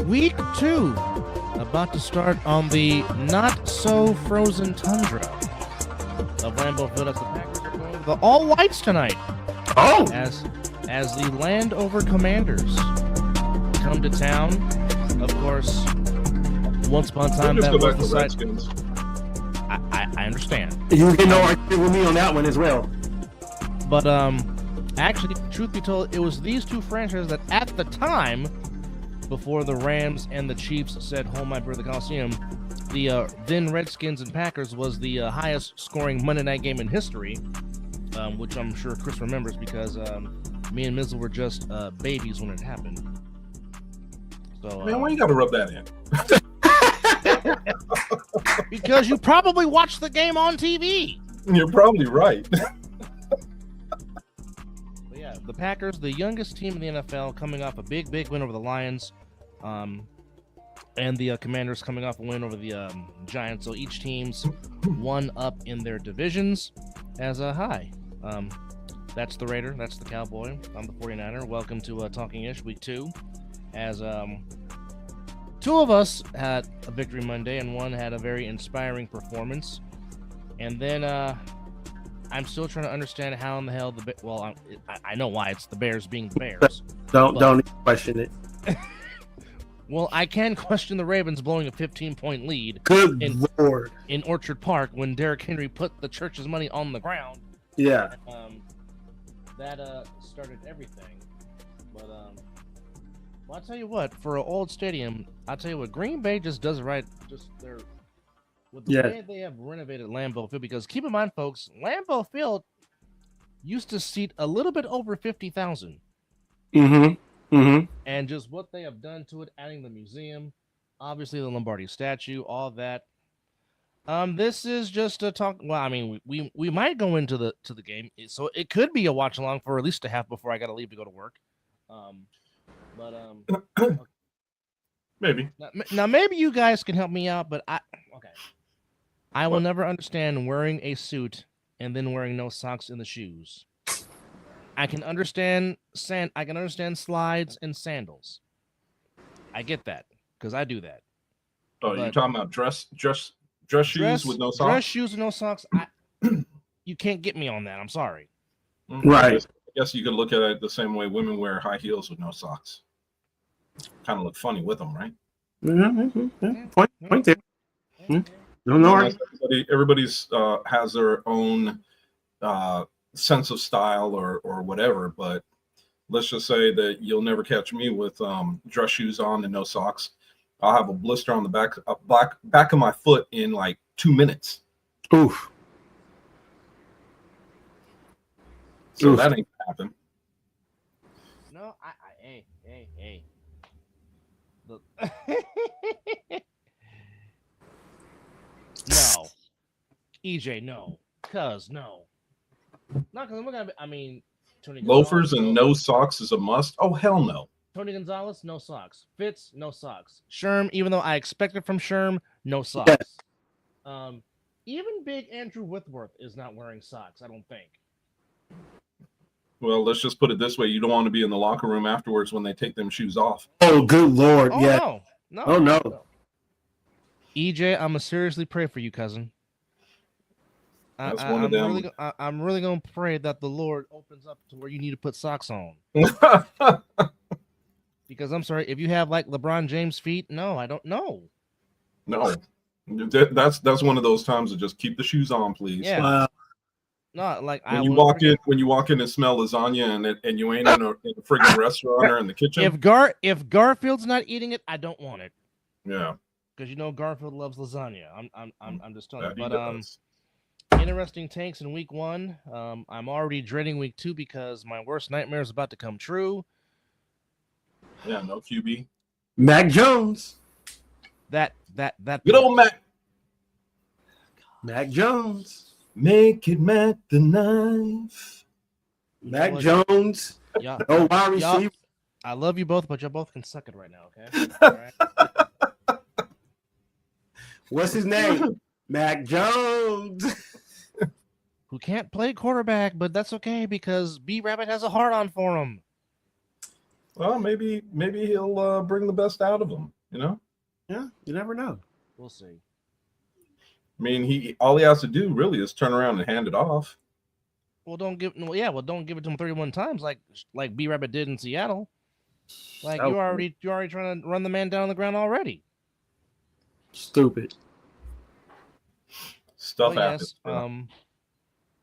Week 2 about to start on the not-so-frozen tundra of Lambeau Field as the Packers are going with the all-whites tonight. Oh! As the Landover Commanders come to town. Of course, once upon a time, that was the side. I understand. You can argue with me on that one as well. But actually, truth be told, it was these two franchises that at the time, before the Rams and the Chiefs said home might be the Coliseum, the then Redskins and Packers was the highest scoring Monday night game in history, which I'm sure Chris remembers because me and Mizzle were just babies when it happened. So, man, why you got to rub that in? Because you probably watched the game on TV. You're probably right. Yeah, the Packers, the youngest team in the NFL, coming off a big win over the Lions, and the Commanders coming off a win over the Giants. So each team's one up in their divisions. As a hi, that's the Raider, that's the Cowboy, I'm the 49er. Welcome to Talking Ish Week 2. As two of us had a victory Monday, and one had a very inspiring performance. And then I'm still trying to understand how in the hell I know why it's the Bears being the Bears. Don't even question it. Well, I can question the Ravens blowing a 15-point lead. Good Lord. In Orchard Park when Derrick Henry put the church's money on the ground. Yeah. That started everything. But well, I'll tell you what, for an old stadium, I'll tell you what, Green Bay just does it right. Just with the way they have renovated Lambeau Field, because keep in mind, folks, Lambeau Field used to seat a little bit over 50,000. And just what they have done to it, adding the museum, obviously the Lombardi statue, all that. This is just a talk. Well, I mean, we might go into the game, so it could be a watch along for at least a half before I got to leave to go to work. Maybe. Now maybe you guys can help me out, but I will never understand wearing a suit and then wearing no socks in the shoes. I can understand slides and sandals. I get that because I do that. Oh, you're talking about dress shoes with no socks? Dress shoes with no socks. You can't get me on that. I'm sorry. Right. I guess you could look at it the same way women wear high heels with no socks. Kind of look funny with them, right? Point there. No. Everybody's has their own sense of style or whatever, but let's just say that you'll never catch me with dress shoes on and no socks. I'll have a blister on the back of my foot in like 2 minutes. Oof. So that ain't gonna happen. No, hey. Look. No. EJ, no. No. Not because I'm gonna. I mean, Tony Loafers and no socks is a must. Oh hell no. Tony Gonzalez, no socks. Fitz, no socks. Sherm, even though I expected from Sherm, no socks. Yes. Even big Andrew Whitworth is not wearing socks, I don't think. Well, let's just put it this way: you don't want to be in the locker room afterwards when they take them shoes off. Oh, good Lord! Oh, yeah. No. EJ, I'm gonna seriously pray for you, cousin. I'm really gonna pray that the Lord opens up to where you need to put socks on. Because I'm sorry, if you have like LeBron James feet, no, I don't know. No, that's one of those times to just keep the shoes on, please. Yeah. No, like when you walk in and smell lasagna and you ain't in a friggin' restaurant or in the kitchen. If Garfield's not eating it, I don't want it. Yeah. Because Garfield loves lasagna. I'm just telling you. But interesting takes in week 1. I'm already dreading week 2 because my worst nightmare is about to come true. Yeah, no QB. Mac Jones. That good old Mac. Mac Jones. Make it Mac the knife. Mac Jones. Yeah. No wide receiver. I love you both, but you both can suck it right now, okay? All right? What's his name? Mac Jones. Who can't play quarterback, but that's okay because B-Rabbit has a hard on for him. Well, maybe he'll bring the best out of him. You know, Yeah, you never know. We'll see. I mean, all he has to do really is turn around and hand it off. Well, don't give it to him 31 times like B Rabbit did in Seattle. Like That you're was already trying to run the man down on the ground already. stupid. Stuff But happens. yes, Bro.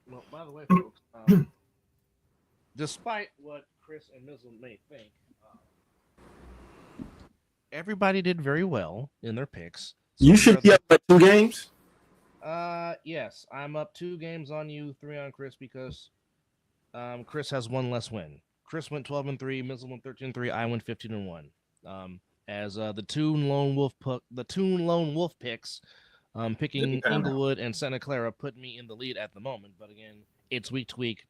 well, by the way, folks, despite what Chris and Mizzle may think, everybody did very well in their picks. So You should be up by 2 games. Yes, I'm up 2 games on you, 3 on Chris because Chris has 1 less win. Chris went 12-3, Mizzle went 13-3, I went 15-1. As the Toon Lone Wolf picks, picking Didn't pan out. Inglewood and Santa Clara put me in the lead at the moment. But again, it's week to week.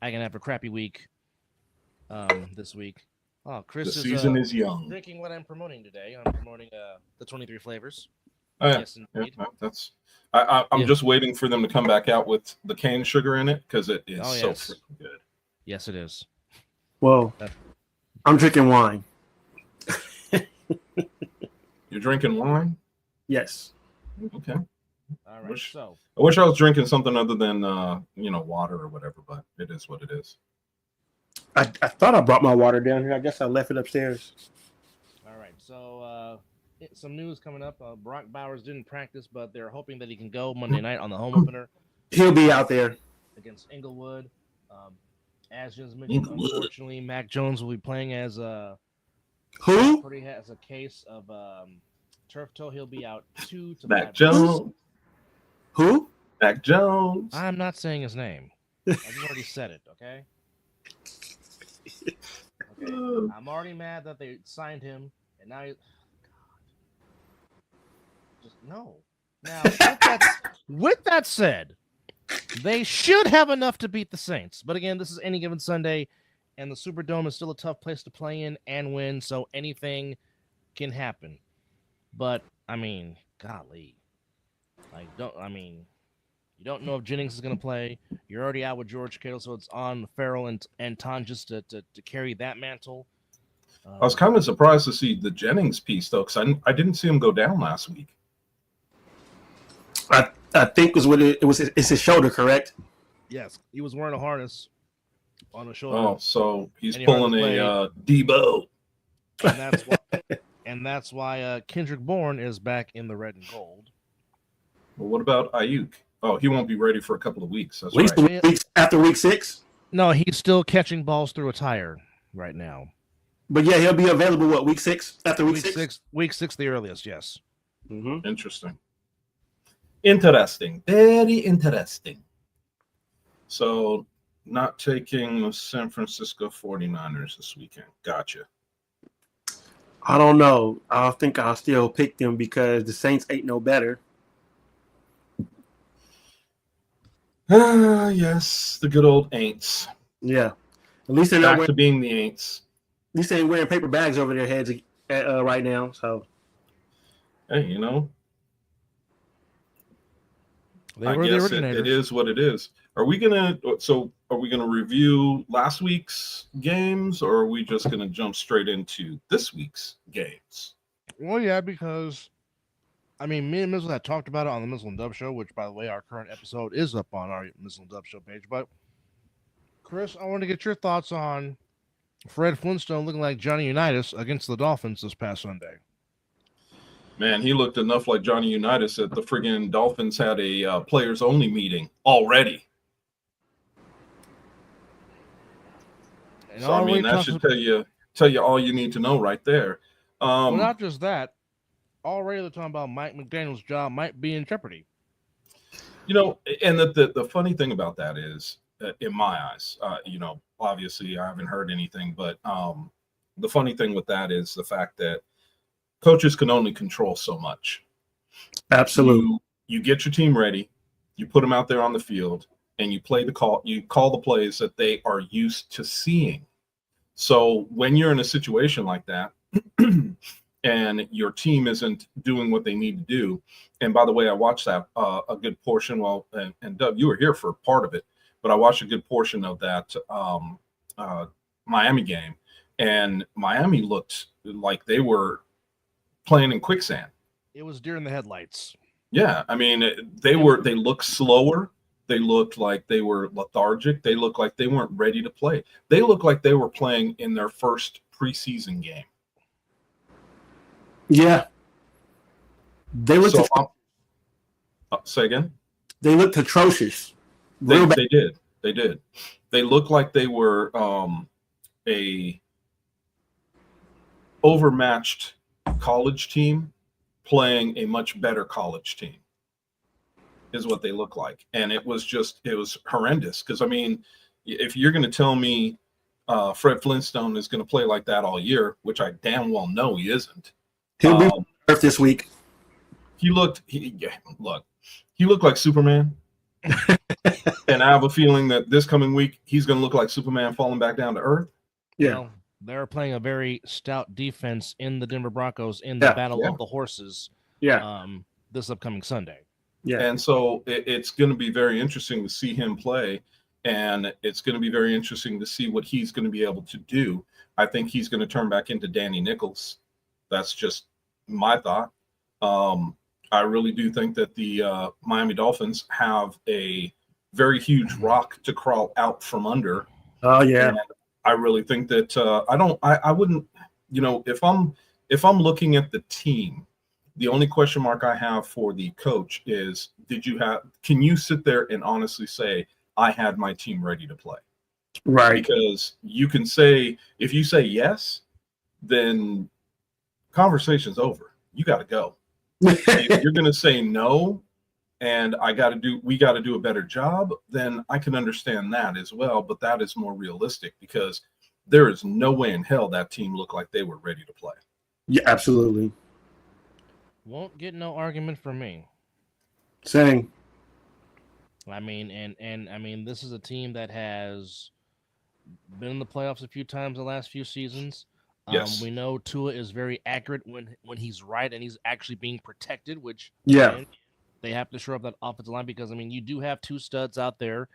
I can have a crappy week this week. Oh, Chris The season is young. drinking what I'm promoting today. I'm promoting the 23 flavors. Oh, yeah. Yes, indeed. Yeah, I'm Yeah. just waiting for them to come back out with the cane sugar in it because it is Oh, so yes. freaking good. Yes, it is. Well, I'm drinking wine. You're drinking wine? Yes. Okay. All right. So I wish I was drinking something other than water or whatever, but it is what it is. I thought I brought my water down here. I guess I left it upstairs. all right. So some news coming up. Brock Bowers didn't practice, but they're hoping that he can go Monday night on the home opener He'll be out there. against Inglewood. As just mentioned, unfortunately, Mac Jones will be playing as Who? Pretty has a case of turf toe. He'll be out 2 to 5 Mac weeks. Jones. Who? Mac Jones. I'm not saying his name. I've already said it. Okay. Okay. I'm already mad that they signed him, and now just no. Now, with that said, they should have enough to beat the Saints. But again, this is any given Sunday, and the Superdome is still a tough place to play in and win, so anything can happen. But I mean, golly, you don't know if Jennings is going to play. You're already out with George Kittle, so it's on Farrell and Tonjes to carry that mantle. I was kind of surprised to see the Jennings piece though, because I didn't see him go down last week. I think it's his shoulder, correct? Yes, he was wearing a harness on the shoulder. Oh, so he's And he pulling hardly a Debo. And that's why Kendrick Bourne is back in the red and gold. Well, what about Ayuk? Oh, he won't be ready for a couple of weeks. That's At least right. weeks after week 6. No, he's still catching balls through a tire right now. But yeah, he'll be available. What, week 6? After week 6? Week 6, the earliest. Yes. Mm-hmm. Interesting. Very interesting. So, not taking the San Francisco 49ers this weekend. Gotcha. I don't know. I think I'll still pick them because the Saints ain't no better. Yes, the good old Aints. Yeah. At least they're not Back wearing, to being the Aints. at least they ain't wearing paper bags over their heads right now. So Hey, They were the originators. it is what it is. Are we gonna review last week's games, or are we just gonna jump straight into this week's games? Well, yeah, because me and Mizzle had talked about it on the Mizzle and Dub Show, which, by the way, our current episode is up on our Mizzle and Dub Show page. But Chris, I want to get your thoughts on Fred Flintstone looking like Johnny Unitas against the Dolphins this past Sunday. Man, he looked enough like Johnny Unitas that the friggin' Dolphins had a players-only meeting already. And So, that should tell you all you need to know right there. Well, not just that. Already they're talking about Mike McDaniel's job might be in jeopardy. And the funny thing about that is, in my eyes, obviously I haven't heard anything, but the funny thing with that is the fact that coaches can only control so much. absolutely. You get your team ready, you put them out there on the field, and you call the plays that they are used to seeing. So when you're in a situation like that, and your team isn't doing what they need to do, and by the way, I watched that a good portion. And Doug, you were here for part of it, but I watched a good portion of that Miami game, and Miami looked like they were playing in quicksand. It was during the headlights. Yeah, I mean, they looked slower. They looked like they were lethargic. They looked like they weren't ready to play. They looked like they were playing in their first preseason game. Yeah. They looked say again? They looked atrocious. They did. They did. They looked like they were a overmatched college team playing a much better college team is what they look like. And it was horrendous. Because, I mean, if you're going to tell me Fred Flintstone is going to play like that all year, which I damn well know he isn't. He'll be on Earth this week. He looked like Superman. And I have a feeling that this coming week, he's going to look like Superman falling back down to Earth. Yeah. Well, they're playing a very stout defense in the Denver Broncos in the Battle of the Horses. Yeah. This upcoming Sunday. Yeah. And so it's going to be very interesting to see him play, and it's going to be very interesting to see what he's going to be able to do. I think he's going to turn back into Danny Nichols. That's just my thought. I really do think that the Miami Dolphins have a very huge rock to crawl out from under. Oh yeah. And I really think that I wouldn't, if I'm looking at the team, the only question mark I have for the coach is, can you sit there and honestly say, I had my team ready to play? Right. Because you can say, if you say yes, then conversation's over. You got to go. If you're going to say no, and we got to do a better job, then I can understand that as well. But that is more realistic, because there is no way in hell that team looked like they were ready to play. Yeah, absolutely. Won't get no argument from me. Same. I mean, and I mean, this is a team that has been in the playoffs a few times the last few seasons. Yes. We know Tua is very accurate when he's right and he's actually being protected, which Yeah. They have to shore up that offensive line, because, I mean, you do have two studs out there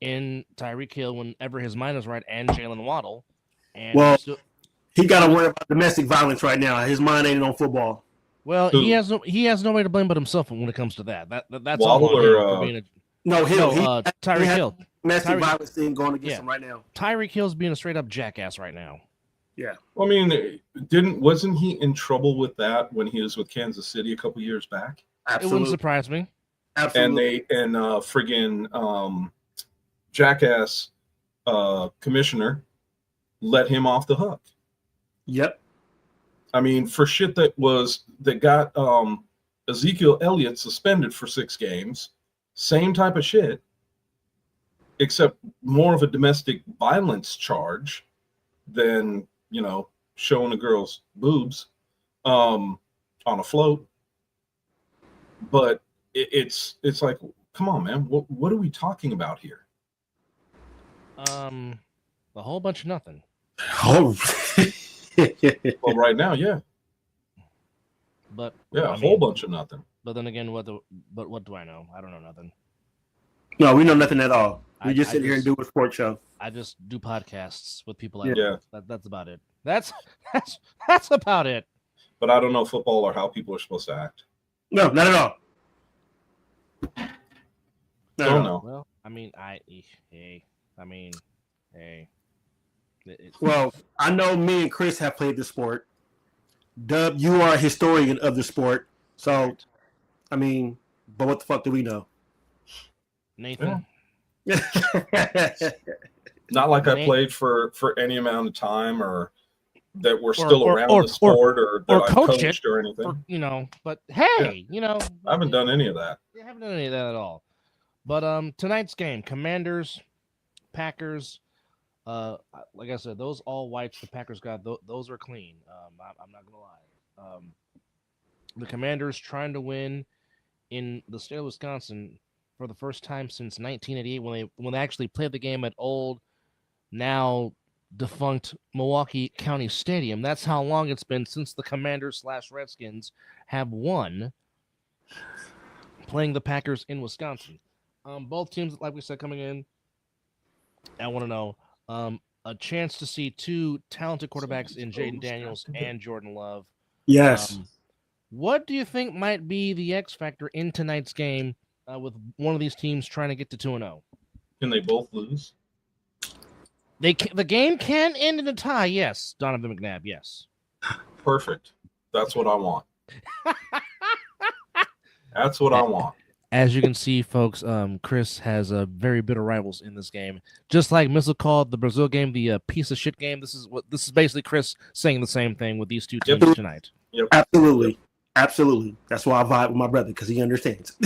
in Tyreek Hill whenever his mind is right, and Jalen Waddle. And he got to worry about domestic violence right now. His mind ain't on football. Well, he has nobody to blame but himself when it comes to that. That's Waddle all on him for being Tyreek Hill. Domestic violence thing going against him right now. Tyreek Hill's being a straight up jackass right now. Yeah. I mean, wasn't he in trouble with that when he was with Kansas City a couple years back? Absolutely. It wouldn't surprise me. Absolutely. And friggin' jackass commissioner let him off the hook. Yep. I mean, for shit that got Ezekiel Elliott suspended for 6 games, same type of shit, except more of a domestic violence charge than, showing a girl's boobs on a float. But it's like, come on, man, what are we talking about here? A whole bunch of nothing. Oh. Well, right now, yeah. But yeah, a whole bunch of nothing. But then again, what do I know? I don't know nothing. No, we know nothing at all. We just sit here and do a sports show. I just do podcasts with people. That's about it. That's about it. But I don't know football or how people are supposed to act. No, not at all. Don't know. Well, I mean, Well, I know me and Chris have played the sport. Dub, you are a historian of the sport. So, I mean, but what the fuck do we know? Nathan? Yeah. Not like I played for any amount of time, or that we're still around the sport, or that I coached or anything. But hey, I haven't done any of that. I haven't done any of that at all. But tonight's game, Commanders, Packers. Like I said, those all whites the Packers got, those are clean. I'm not gonna lie. The Commanders trying to win in the state of Wisconsin for the first time since 1988, when they actually played the game at old, now defunct Milwaukee County Stadium. That's how long it's been since the Commanders/Redskins have won playing the Packers in Wisconsin. Both teams, like we said, coming in, I want to know, a chance to see two talented quarterbacks in Jaden Daniels and Jordan Love. Yes. What do you think might be the X factor in tonight's game with one of these teams trying to get to 2-0? Can they both lose? The game can end in a tie. Yes, Donovan McNabb. Yes. Perfect. That's what I want. That's what I want. As you can see, folks, Chris has very bitter rivals in this game. Just like Mizzle called the Brazil game the piece of shit game. This is basically Chris saying the same thing with these two teams tonight. Yep. Absolutely. Absolutely. That's why I vibe with my brother, because he understands.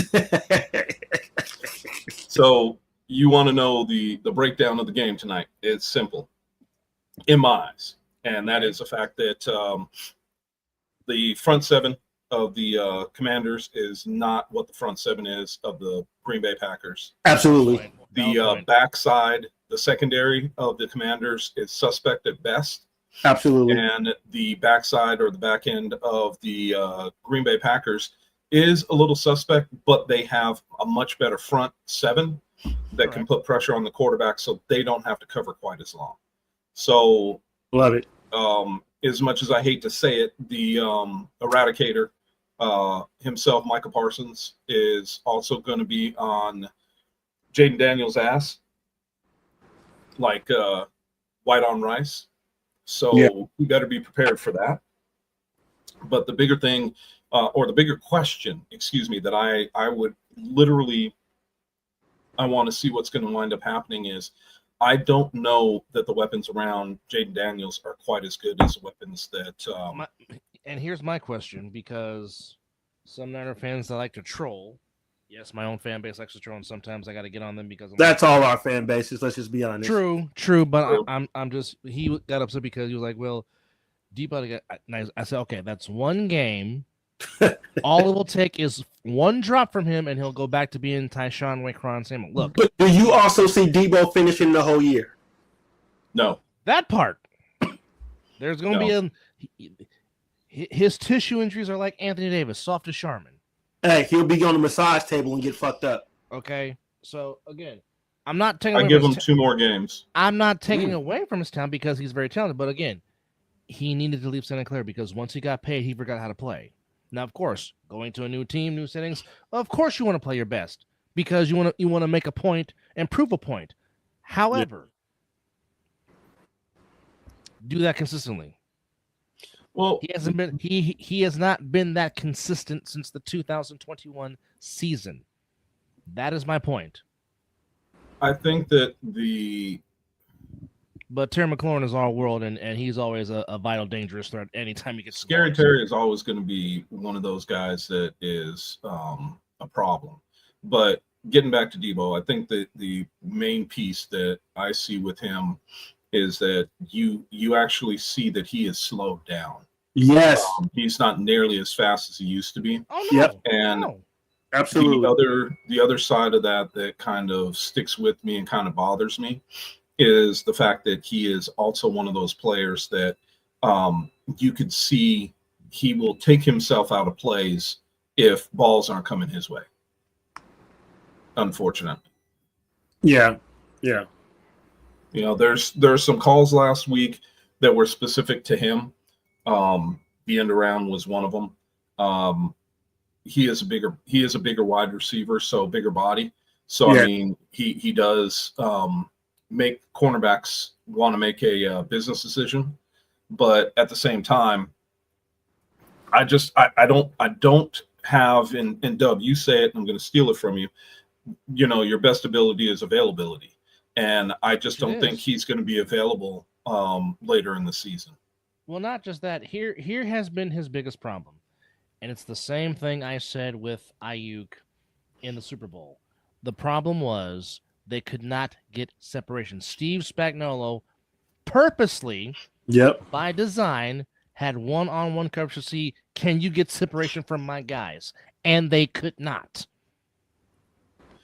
So you want to know the breakdown of the game tonight. It's simple in my eyes. And that is the fact that the front seven of the Commanders is not what the front seven is of the Green Bay Packers. Absolutely. The backside, the secondary of the Commanders is suspect at best. Absolutely. And the backside or the back end of the Green Bay Packers is a little suspect, but they have a much better front seven that can put pressure on the quarterback so they don't have to cover quite as long. So love it. As much as I hate to say it, the Eradicator himself, Micah Parsons, is also going to be on Jaden Daniels' ass like white on rice. So we better be prepared for that. But the bigger thing, or the bigger question, that I would literally, I want to see what's going to wind up happening is, I don't know that the weapons around Jaden Daniels are quite as good as the weapons that. And here's my question, because some Niner fans that like to troll. Yes, my own fan base likes to troll, and sometimes I got to get on them because that's all our fan bases. Let's just be honest. True, but I'm just, he got upset because he was like, "Well, Debo." I said, "Okay, that's one game. All it will take is one drop from him, and he'll go back to being Tyshawn Waycron Samuel." Look, but do you also see Debo finishing the whole year? No, that part. There's going to be his tissue injuries are like Anthony Davis, soft as Charmin. Hey, he'll be on the massage table and get fucked up. Okay, so again, I'm not taking. I give him 2 more games. I'm not taking away from his talent because he's very talented, but again, he needed to leave Santa Clara because once he got paid, he forgot how to play. Now, of course, going to a new team, new settings, of course you want to play your best because you want to make a point and prove a point. However, do that consistently. Well, he has not been that consistent since the 2021 season. That is my point. I think that But Terry McLaurin is our world, and he's always a vital, dangerous threat anytime he gets Scary Terry is always going to be one of those guys that is a problem. But getting back to Debo, I think that the main piece that I see with him is that you actually see that he is slowed down. Yes. He's not nearly as fast as he used to be. Oh, no. Yep. And absolutely. The other side of that kind of sticks with me and kind of bothers me is the fact that he is also one of those players that you could see he will take himself out of plays if balls aren't coming his way. Unfortunately. Yeah. Yeah. You know, there's some calls last week that were specific to him. The end around was one of them. He is a bigger wide receiver, so bigger body. So I mean, he does make cornerbacks want to make a business decision, but at the same time, I don't have, and Dub, you say it, I'm going to steal it from you. You know, your best ability is availability, and I just don't think he's going to be available later in the season. Well, not just that. Here has been his biggest problem, and it's the same thing I said with Ayuk in the Super Bowl. The problem was they could not get separation. Steve Spagnuolo purposely, by design, had one-on-one coverage to see, can you get separation from my guys? And they could not.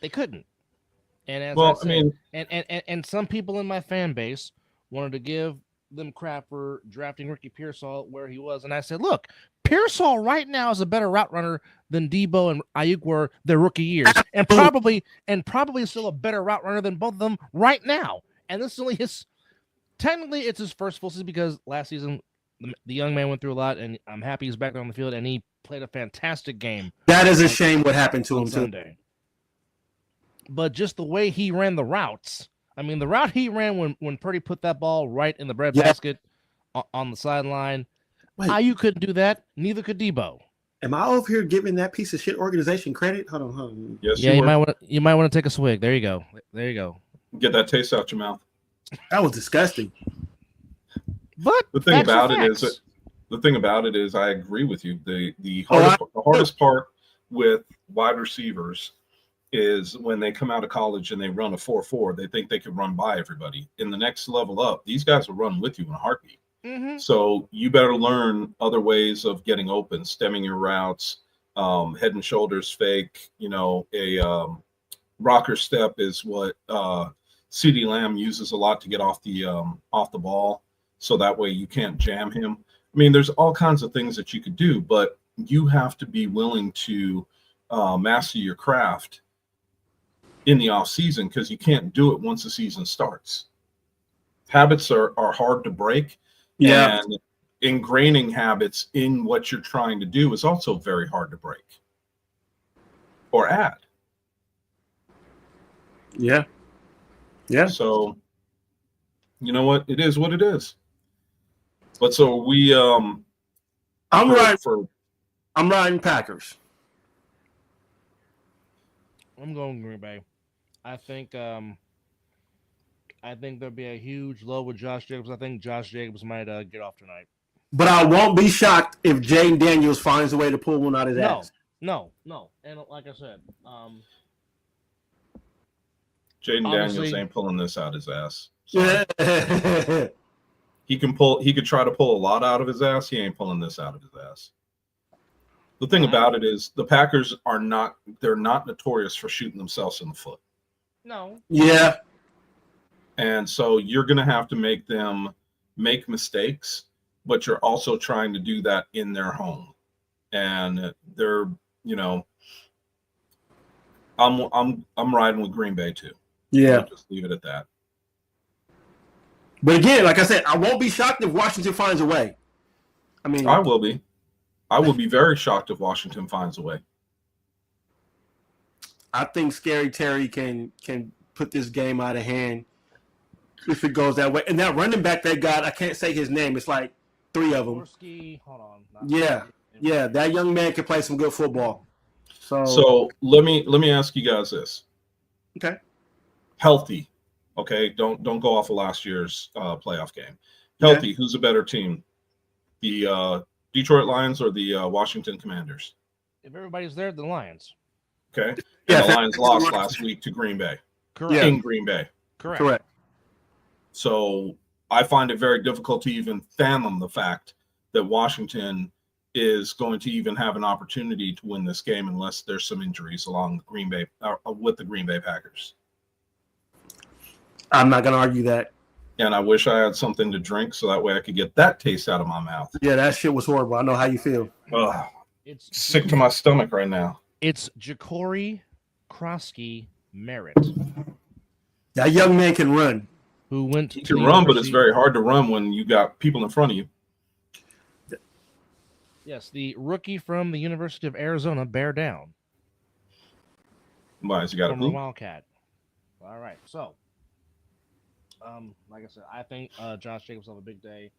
They couldn't. And as I said, and some people in my fan base wanted to give them crap for drafting Ricky Pearsall where he was. And I said, look, Pearsall right now is a better route runner than Debo and Ayuk were their rookie years, and probably still a better route runner than both of them right now. And this is only technically it's his first full season because last season the young man went through a lot, and I'm happy he's back on the field, and he played a fantastic game That is a shame what happened to on him too. Sunday. But just the way he ran the routes, I mean, the route he ran when Purdy put that ball right in the breadbasket on the sideline, you couldn't do that. Neither could Debo. Am I over here giving that piece of shit organization credit? Hold on. Yes, Yeah, you might want to take a swig. There you go. Get that taste out your mouth. That was disgusting. But the thing about it is, I agree with you. The hardest part with wide receivers is when they come out of college and they run a 4.4, they think they can run by everybody. In the next level up, these guys will run with you in a heartbeat. Mm-hmm. So you better learn other ways of getting open, stemming your routes, head and shoulders fake. A rocker step is what CeeDee Lamb uses a lot to get off the ball, so that way you can't jam him. I mean, there's all kinds of things that you could do, but you have to be willing to master your craft in the off season, because you can't do it once the season starts. Habits are hard to break. Yeah. And ingraining habits in what you're trying to do is also very hard to break or add. Yeah. Yeah. So, you know what? It is what it is. But so we I'm riding Packers. I'm going Green Bay. I think there'll be a huge low with Josh Jacobs. I think Josh Jacobs might get off tonight. But I won't be shocked if Jaden Daniels finds a way to pull one out of his ass. No. And like I said, Jaden Daniels ain't pulling this out his ass. Yeah. He could try to pull a lot out of his ass. He ain't pulling this out of his ass. The thing about it is the Packers they're not notorious for shooting themselves in the foot. No. Yeah. And so you're going to have to make them make mistakes, but you're also trying to do that in their home. And they're, I'm riding with Green Bay too. Yeah. I'll just leave it at that. But again, like I said, I won't be shocked if Washington finds a way. I mean, I will be. I will be very shocked if Washington finds a way. I think Scary Terry can put this game out of hand if it goes that way. And that running back they got, I can't say his name. It's like 3 of them. Hold on. Yeah. That young man can play some good football. So let me ask you guys this. Okay. Healthy. Okay. Don't go off of last year's playoff game. Healthy. Who's a better team? The Detroit Lions or the Washington Commanders? If everybody's there, the Lions. Okay. And the Lions lost last week to Green Bay. Correct. In Green Bay. Correct. So I find it very difficult to even fathom the fact that Washington is going to even have an opportunity to win this game unless there's some injuries along with the Green Bay Packers. I'm not going to argue that. And I wish I had something to drink so that way I could get that taste out of my mouth. Yeah, that shit was horrible. I know how you feel. Ugh, it's sick to my stomach right now. It's Ja'Cory Krosky Merritt. That young man can run. He can run, but it's very hard to run when you got people in front of you. Yes, the rookie from the University of Arizona, bear down. Why has he got a Wildcat? All right, so like I said, I think Josh Jacobs will have a big day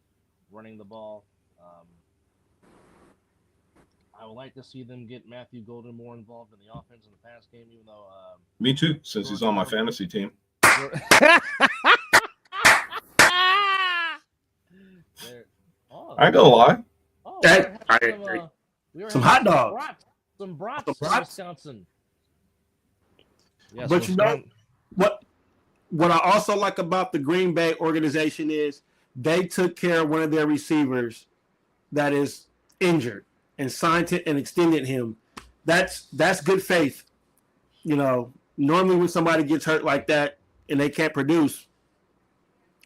running the ball. I would like to see them get Matthew Golden more involved in the offense in the pass game, even though me too, since he's on my fantasy team. I ain't gonna lie. Some hot dogs. Some brats from Wisconsin. Yes, but you know what I also like about the Green Bay organization is they took care of one of their receivers that is injured and signed it and extended him. That's good faith. Normally when somebody gets hurt like that and they can't produce.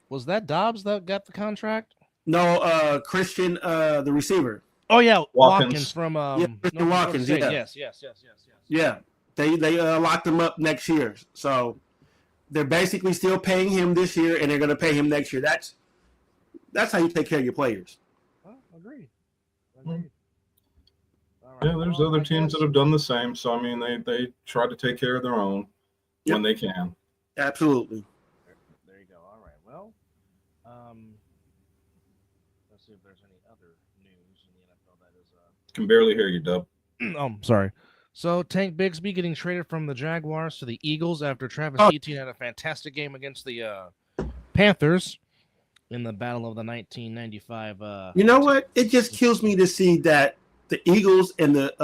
Was that Dobbs that got the contract? No, Christian, the receiver. Oh yeah, Watkins from Christian Watkins. Yeah. Yes. Yeah, they locked him up next year, so they're basically still paying him this year, and they're going to pay him next year. That's how you take care of your players. Agreed. Mm. All right. Yeah, there's Well, other I teams guess- that have done the same. So I mean, they try to take care of their own Yep. when they can. Absolutely. There you go. All right. Well, let's see if there's any other news in the NFL that is. Can barely hear you, Dub. Oh, sorry. So Tank Bigsby getting traded from the Jaguars to the Eagles after Travis Oh. Etienne had a fantastic game against the Panthers in the battle of the 1995. You know what? It just kills me to see that the Eagles and the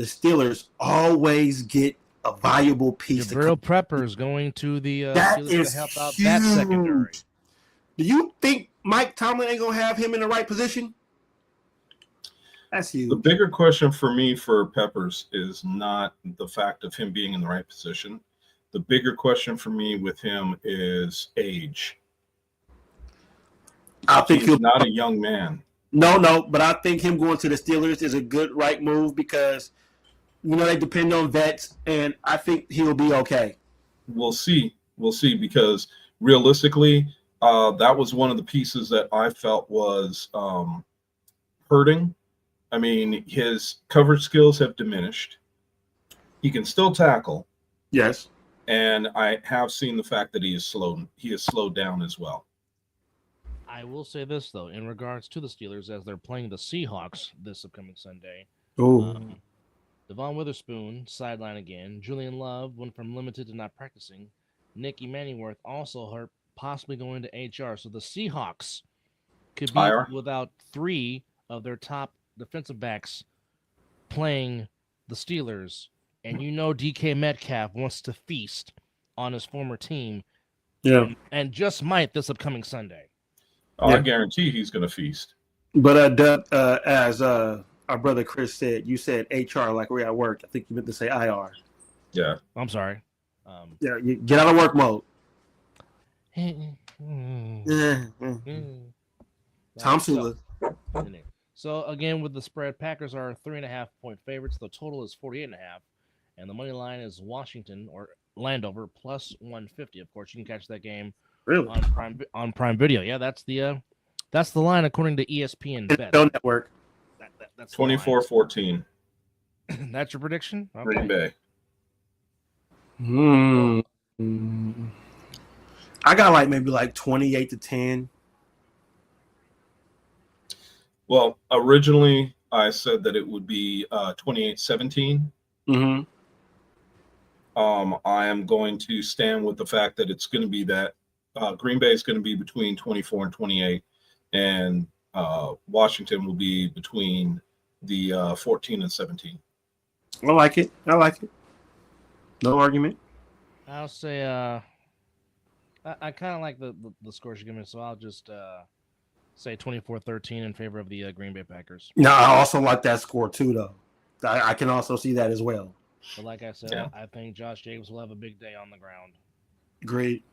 Steelers always get a valuable piece. Jabril Prepper's going to the That Steelers is to help out huge. that secondary. Do you think Mike Tomlin ain't gonna have him in the right position? That's huge. The bigger question for me for Peppers is not the fact of him being in the right position. The bigger question for me with him is age. I think He's not a young man. No, but I think him going to the Steelers is a good right move because they depend on vets, and I think he'll be okay. We'll see because realistically, that was one of the pieces that I felt was hurting. I mean, his coverage skills have diminished. He can still tackle. Yes. And I have seen the fact that he is slowed down as well. I will say this, though, in regards to the Steelers, as they're playing the Seahawks this upcoming Sunday. Oh. Devon Witherspoon, sideline again. Julian Love went from limited to not practicing. Nicky Mannyworth also hurt, possibly going to HR. So the Seahawks could be IR. without 3 of their top defensive backs playing the Steelers. And DK Metcalf wants to feast on his former team. Yeah. And just might this upcoming Sunday. I guarantee he's going to feast. But as our brother Chris said, you said HR like we're at work. I think you meant to say IR. Yeah. I'm sorry. Yeah, you get out of work mode. Tom Sula. So again, with the spread, Packers are 3.5-point favorites. The total is 48.5, and the money line is Washington or Landover plus 150. Of course, you can catch that game Really? on Prime Video. Yeah, that's the line according to ESPN Bet. NFL Network. That's 24-14. That's your prediction? Okay. Green Bay. I got maybe 28-10. Well, originally I said that it would be 28-17. Mm-hmm. I am going to stand with the fact that it's going to be that Green Bay is going to be between 24 and 28, and Washington will be between the 14 and 17. I like it. No argument. I'll say I kind of like the scores you're giving, so I'll just say 24-13 in favor of the Green Bay Packers. No, I also like that score too, though. I can also see that as well. But like I said, Yeah. I think Josh Jacobs will have a big day on the ground. Great.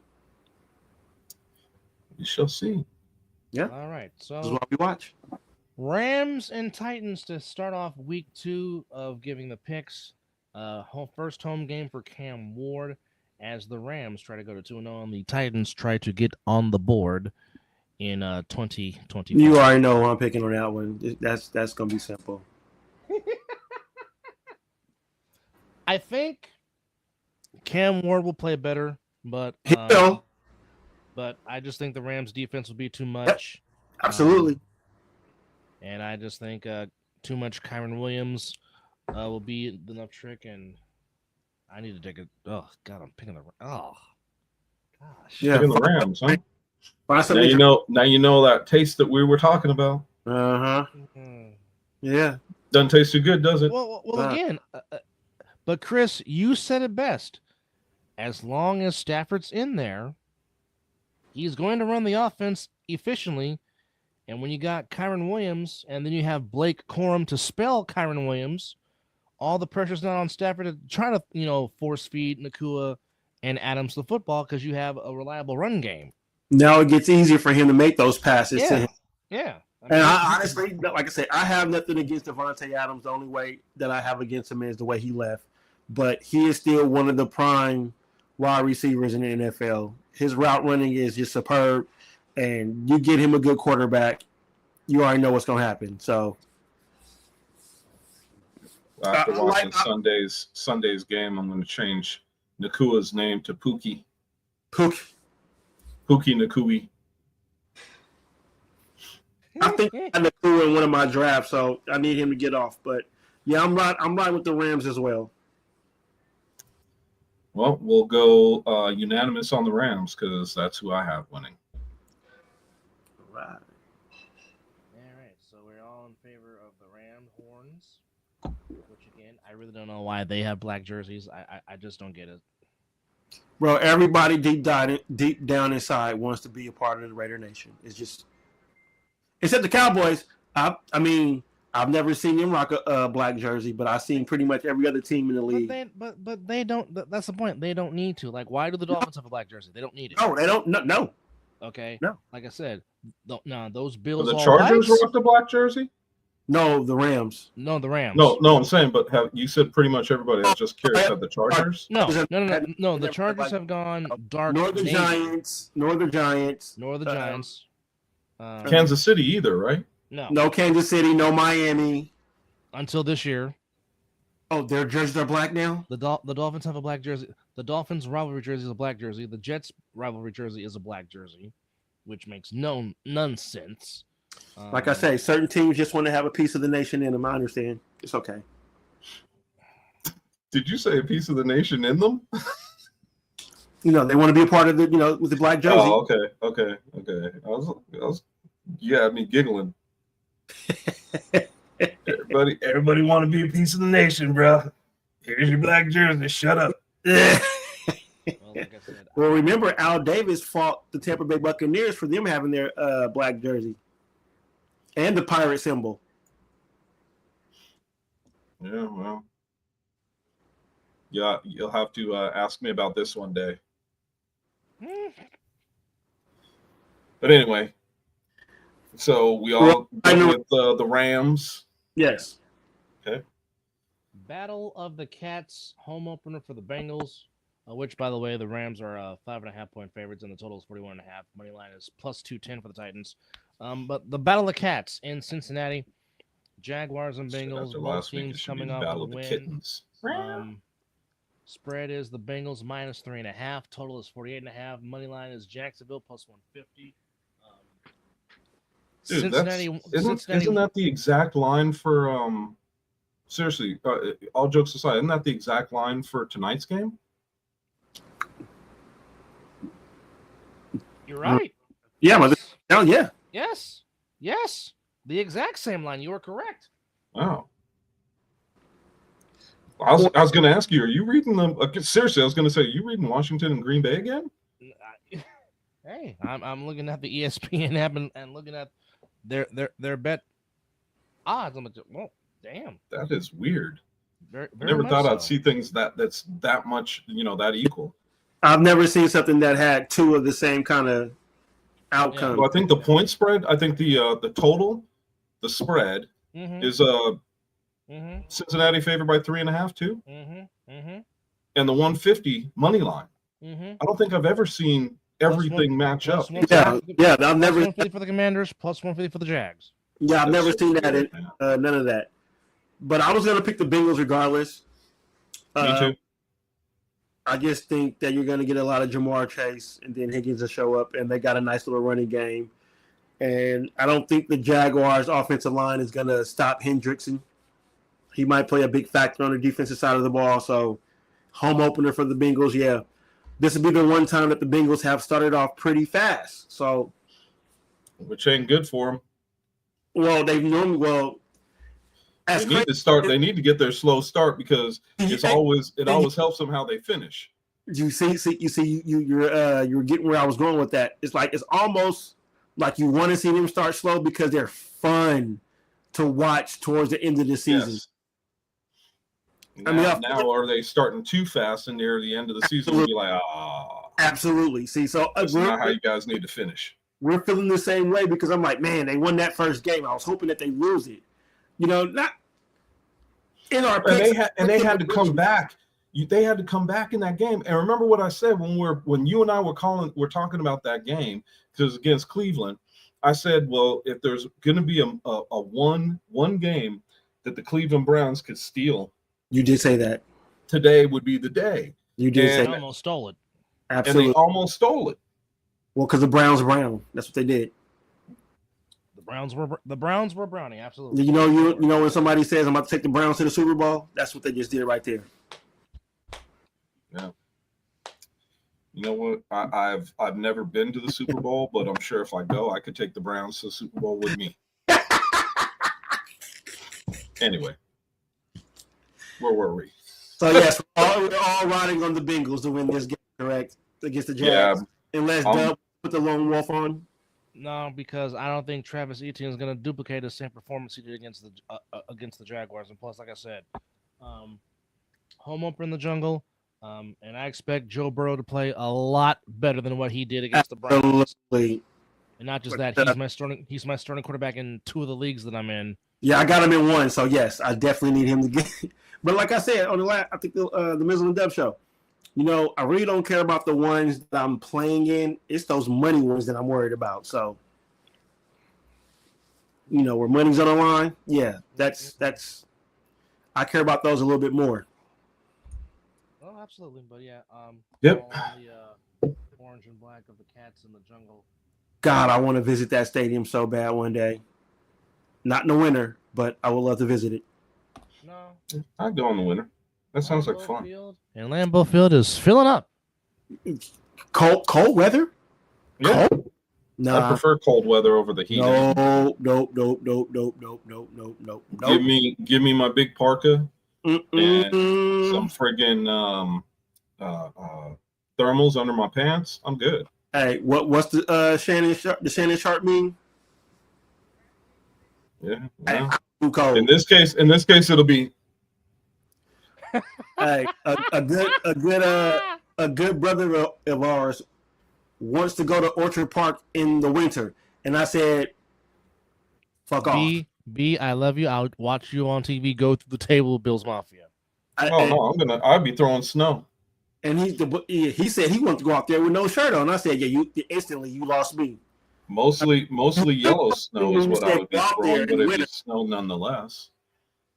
We shall see. Yeah. All right, This is so what we watch. Rams and Titans to start off week 2 of giving the picks. First home game for Cam Ward as the Rams try to go to 2-0 and the Titans try to get on the board in 2020. You already know who I'm picking on that one. That's gonna be simple. I think Cam Ward will play better, but He will. but I just think the Rams defense will be too much. Absolutely. And I just think too much Kyron Williams will be enough trick, and I need to take it. Oh God, I'm picking the. Oh gosh. Yeah. Picking the Rams, huh? Find Now you know that taste that we were talking about. Uh-huh. Mhm. Yeah. Doesn't taste too good, does it? Well, Uh. again, but Chris, you said it best. As long as Stafford's in there, he's going to run the offense efficiently. And when you got Kyron Williams, and then you have Blake Corum to spell Kyron Williams, all the pressure's not on Stafford to try to, force feed Nakua and Adams the football because you have a reliable run game. Now it gets easier for him to make those passes to him. Yeah. And I honestly, like I said, I have nothing against Devontae Adams. The only way that I have against him is the way he left. But he is still one of the prime wide receivers in the NFL. His route running is just superb. And you get him a good quarterback, you already know what's going to happen. So after watching Sunday's game, I'm going to change Nakua's name to Pookie. Pookie Nakui. I think I'm Nakua in one of my drafts, so I need him to get off. But yeah, I'm right with the Rams as well. Well, we'll go unanimous on the Rams because that's who I have winning. Right. All right, so we're all in favor of the Ram horns, which again, I really don't know why they have black jerseys. I just don't get it. Bro, everybody deep down inside wants to be a part of the Raider Nation. It's just, except the Cowboys. I mean, I've never seen them rock a black jersey, but I've seen pretty much every other team in the league. But they don't. That's the point. They don't need to. Like, why do the Dolphins have a black jersey? They don't need it. No, they don't. No. Okay. No. Like I said, those Bills. The Chargers rocked the black jersey? No, the Rams. No, the Rams. No, I'm saying, but you said pretty much everybody. I was just curious. Have the Chargers? No. The Chargers have gone dark. Nor the Giants. Kansas City either, right? No Kansas City. No Miami. Until this year. Oh, their jerseys are black now? The Dolphins have a black jersey. The Dolphins rivalry jersey is a black jersey. The Jets rivalry jersey is a black jersey, which makes none sense. Like I say, certain teams just want to have a piece of the nation in them. I understand. It's okay. Did you say a piece of the nation in them? They want to be a part of the, with the black jersey. Oh, okay. I was you had me giggling. Everybody want to be a piece of the nation, bro. Here's your black jersey. Shut up. Well, remember, Al Davis fought the Tampa Bay Buccaneers for them having their black jersey and the pirate symbol. Yeah, well. Yeah, you'll have to ask me about this one day. But anyway, so we all go with the Rams. Yes. Okay. Battle of the Cats home opener for the Bengals, which, by the way, the Rams are 5.5-point favorites, and the total is 41.5. Money line is plus 210 for the Titans. But the Battle of the Cats in Cincinnati, Jaguars and Bengals, both teams coming off a win. Spread is the Bengals minus 3.5. Total is 48.5. Money line is Jacksonville plus 150. Dude, Cincinnati, isn't that the exact line for seriously, all jokes aside, isn't that the exact line for tonight's game? You're right. Yeah, yeah. Yes. The exact same line. You are correct. Wow. I was going to ask you, are you reading them? Seriously, I was going to say, are you reading Washington and Green Bay again? Hey, I'm looking at the ESPN app and looking at their bet odds. I'm like, well, damn. That is weird. Very I never thought I'd see things that's that much, that equal. I've never seen something that had two of the same kind of outcome. Well, I think the point spread, I think the total, the spread is Cincinnati favored by 3.5 too. And the 150 money line. I don't think I've ever seen everything match up. Yeah, I've never 150 for the Commanders, plus 150 for the Jags. Yeah, I've never seen that. None of that. But I was going to pick the Bengals regardless. Me too. I just think that you're going to get a lot of Jamar Chase, and then Higgins will show up, and they got a nice little running game. And I don't think the Jaguars' offensive line is going to stop Hendrickson. He might play a big factor on the defensive side of the ball. So, home opener for the Bengals, yeah. This will be the one time that the Bengals have started off pretty fast. So, which ain't good for them. Well, they've normally they need to start. They need to get their slow start because it always helps them how they finish. You're getting where I was going with that. It's almost like you want to see them start slow because they're fun to watch towards the end of the season. Yes. Now are they starting too fast and near the end of the season? You'll be like, absolutely. See, so that's not how you guys need to finish. We're feeling the same way because I'm like, man, they won that first game. I was hoping that they lose it. Not in our picks. They had to come back. They had to come back in that game. And remember what I said when you and I were talking about that game, because against Cleveland, I said, well, if there's going to be a one game that the Cleveland Browns could steal, You did say that. today would be the day. You did say They that. almost stole it. Absolutely. And they almost stole it. Well, because the Browns brown. That's what they did. The Browns were brownie. Absolutely. You know when somebody says I'm about to take the Browns to the Super Bowl, that's what they just did right there. Yeah. You know what? I've never been to the Super Bowl, but I'm sure if I go, I could take the Browns to the Super Bowl with me. Anyway, where were we? So yes, we're all riding on the Bengals to win this game, correct? Against the Jags. Yeah. Unless Dub put the lone wolf on. No, because I don't think Travis Etienne is going to duplicate the same performance he did against the Jaguars. And plus, like I said, home opener in the jungle, and I expect Joe Burrow to play a lot better than what he did against the Browns. Absolutely. And not just that, he's my starting quarterback in 2 of the leagues that I'm in. Yeah, I got him in 1, so yes, I definitely need him to get. But like I said on I think the Mizzle and Dub show, I really don't care about the ones that I'm playing in. It's those money ones that I'm worried about. So, where money's on the line, yeah, that's. I care about those a little bit more. Oh, absolutely, but yeah, Yep. The orange and black of the cats in the jungle. God, I want to visit that stadium so bad one day. Not in the winter, but I would love to visit it. No, I'd go in the winter. That sounds like fun. And Lambeau Field is filling up. Cold weather? Yeah. Cold? Nah. I prefer cold weather over the heat. Nope. Give me my big parka and Mm-mm. some friggin' thermals under my pants. I'm good. Hey, what's the Shannon Sharp mean? Yeah. Hey, Well, too cold. in this case, it'll be. Hey, a good brother of ours wants to go to Orchard Park in the winter, and I said, "Fuck off." B, I love you. I'll watch you on TV go through the table of Bills Mafia. I'll be throwing snow. And he said he wanted to go out there with no shirt on. I said, "Yeah, you instantly you lost me." Mostly yellow snow is what I would be throwing, but it'd be snow nonetheless.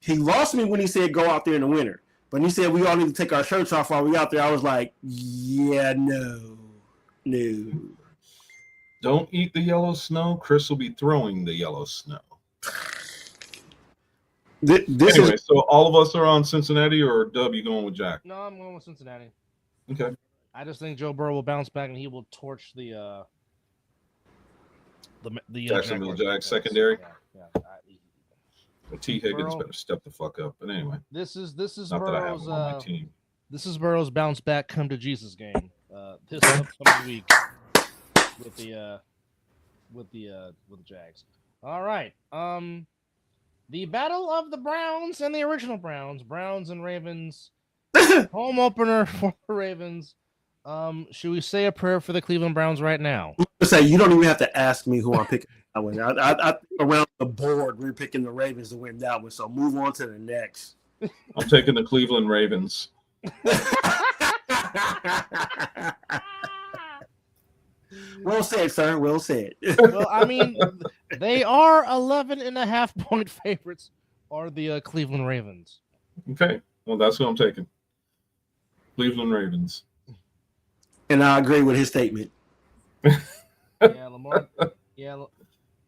He lost me when he said go out there in the winter. But he said we all need to take our shirts off while we out there. I was like, yeah, no. Don't eat the yellow snow. Chris will be throwing the yellow snow. So all of us are on Cincinnati, or Dub, you going with Jack? No, I'm going with Cincinnati. Okay. I just think Joe Burrow will bounce back and he will torch the Jacksonville Jags secondary. Yeah. T. Higgins better step the fuck up. But anyway, this is not Burrow's, that I have him on my team. This is Burrow's bounce back, come to Jesus game. This upcoming week with the Jags. All right. The battle of the Browns and the original Browns and Ravens. Home opener for the Ravens. Should we say a prayer for the Cleveland Browns right now? Say you don't even have to ask me who I'm picking. I around the board we're picking the Ravens to win that one. So move on to the next. I'm taking the Cleveland Ravens. Well said, sir. Well said. Well, I mean, they are 11.5-point favorites. Are the Cleveland Ravens? Okay, well that's who I'm taking. Cleveland Ravens. And I agree with his statement. Yeah, Lamar. Yeah,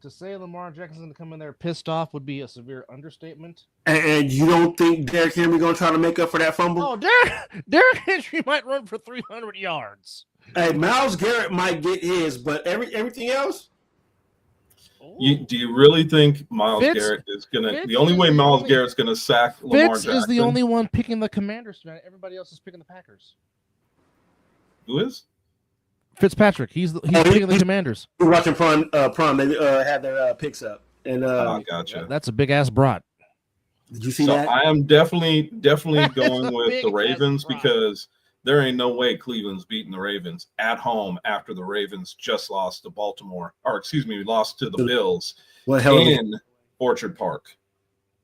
to say Lamar Jackson to come in there pissed off would be a severe understatement. And you don't think Derrick Henry gonna try to make up for that fumble? Oh, Derrick Henry might run for 300 yards. Hey, Myles Garrett might get his, but everything else. Do you really think Myles Garrett is gonna? The only way Myles Garrett's gonna sack Lamar Jackson is the only one picking the Commanders tonight. Everybody else is picking the Packers. Who is? Fitzpatrick. He's picking the Commanders. We're watching Prime. They had their picks up, and gotcha. That's a big ass brat. Did you see So that? I am definitely going with the Ravens because there ain't no way Cleveland's beating the Ravens at home after the Ravens just lost to Baltimore, lost to the Bills in Orchard Park.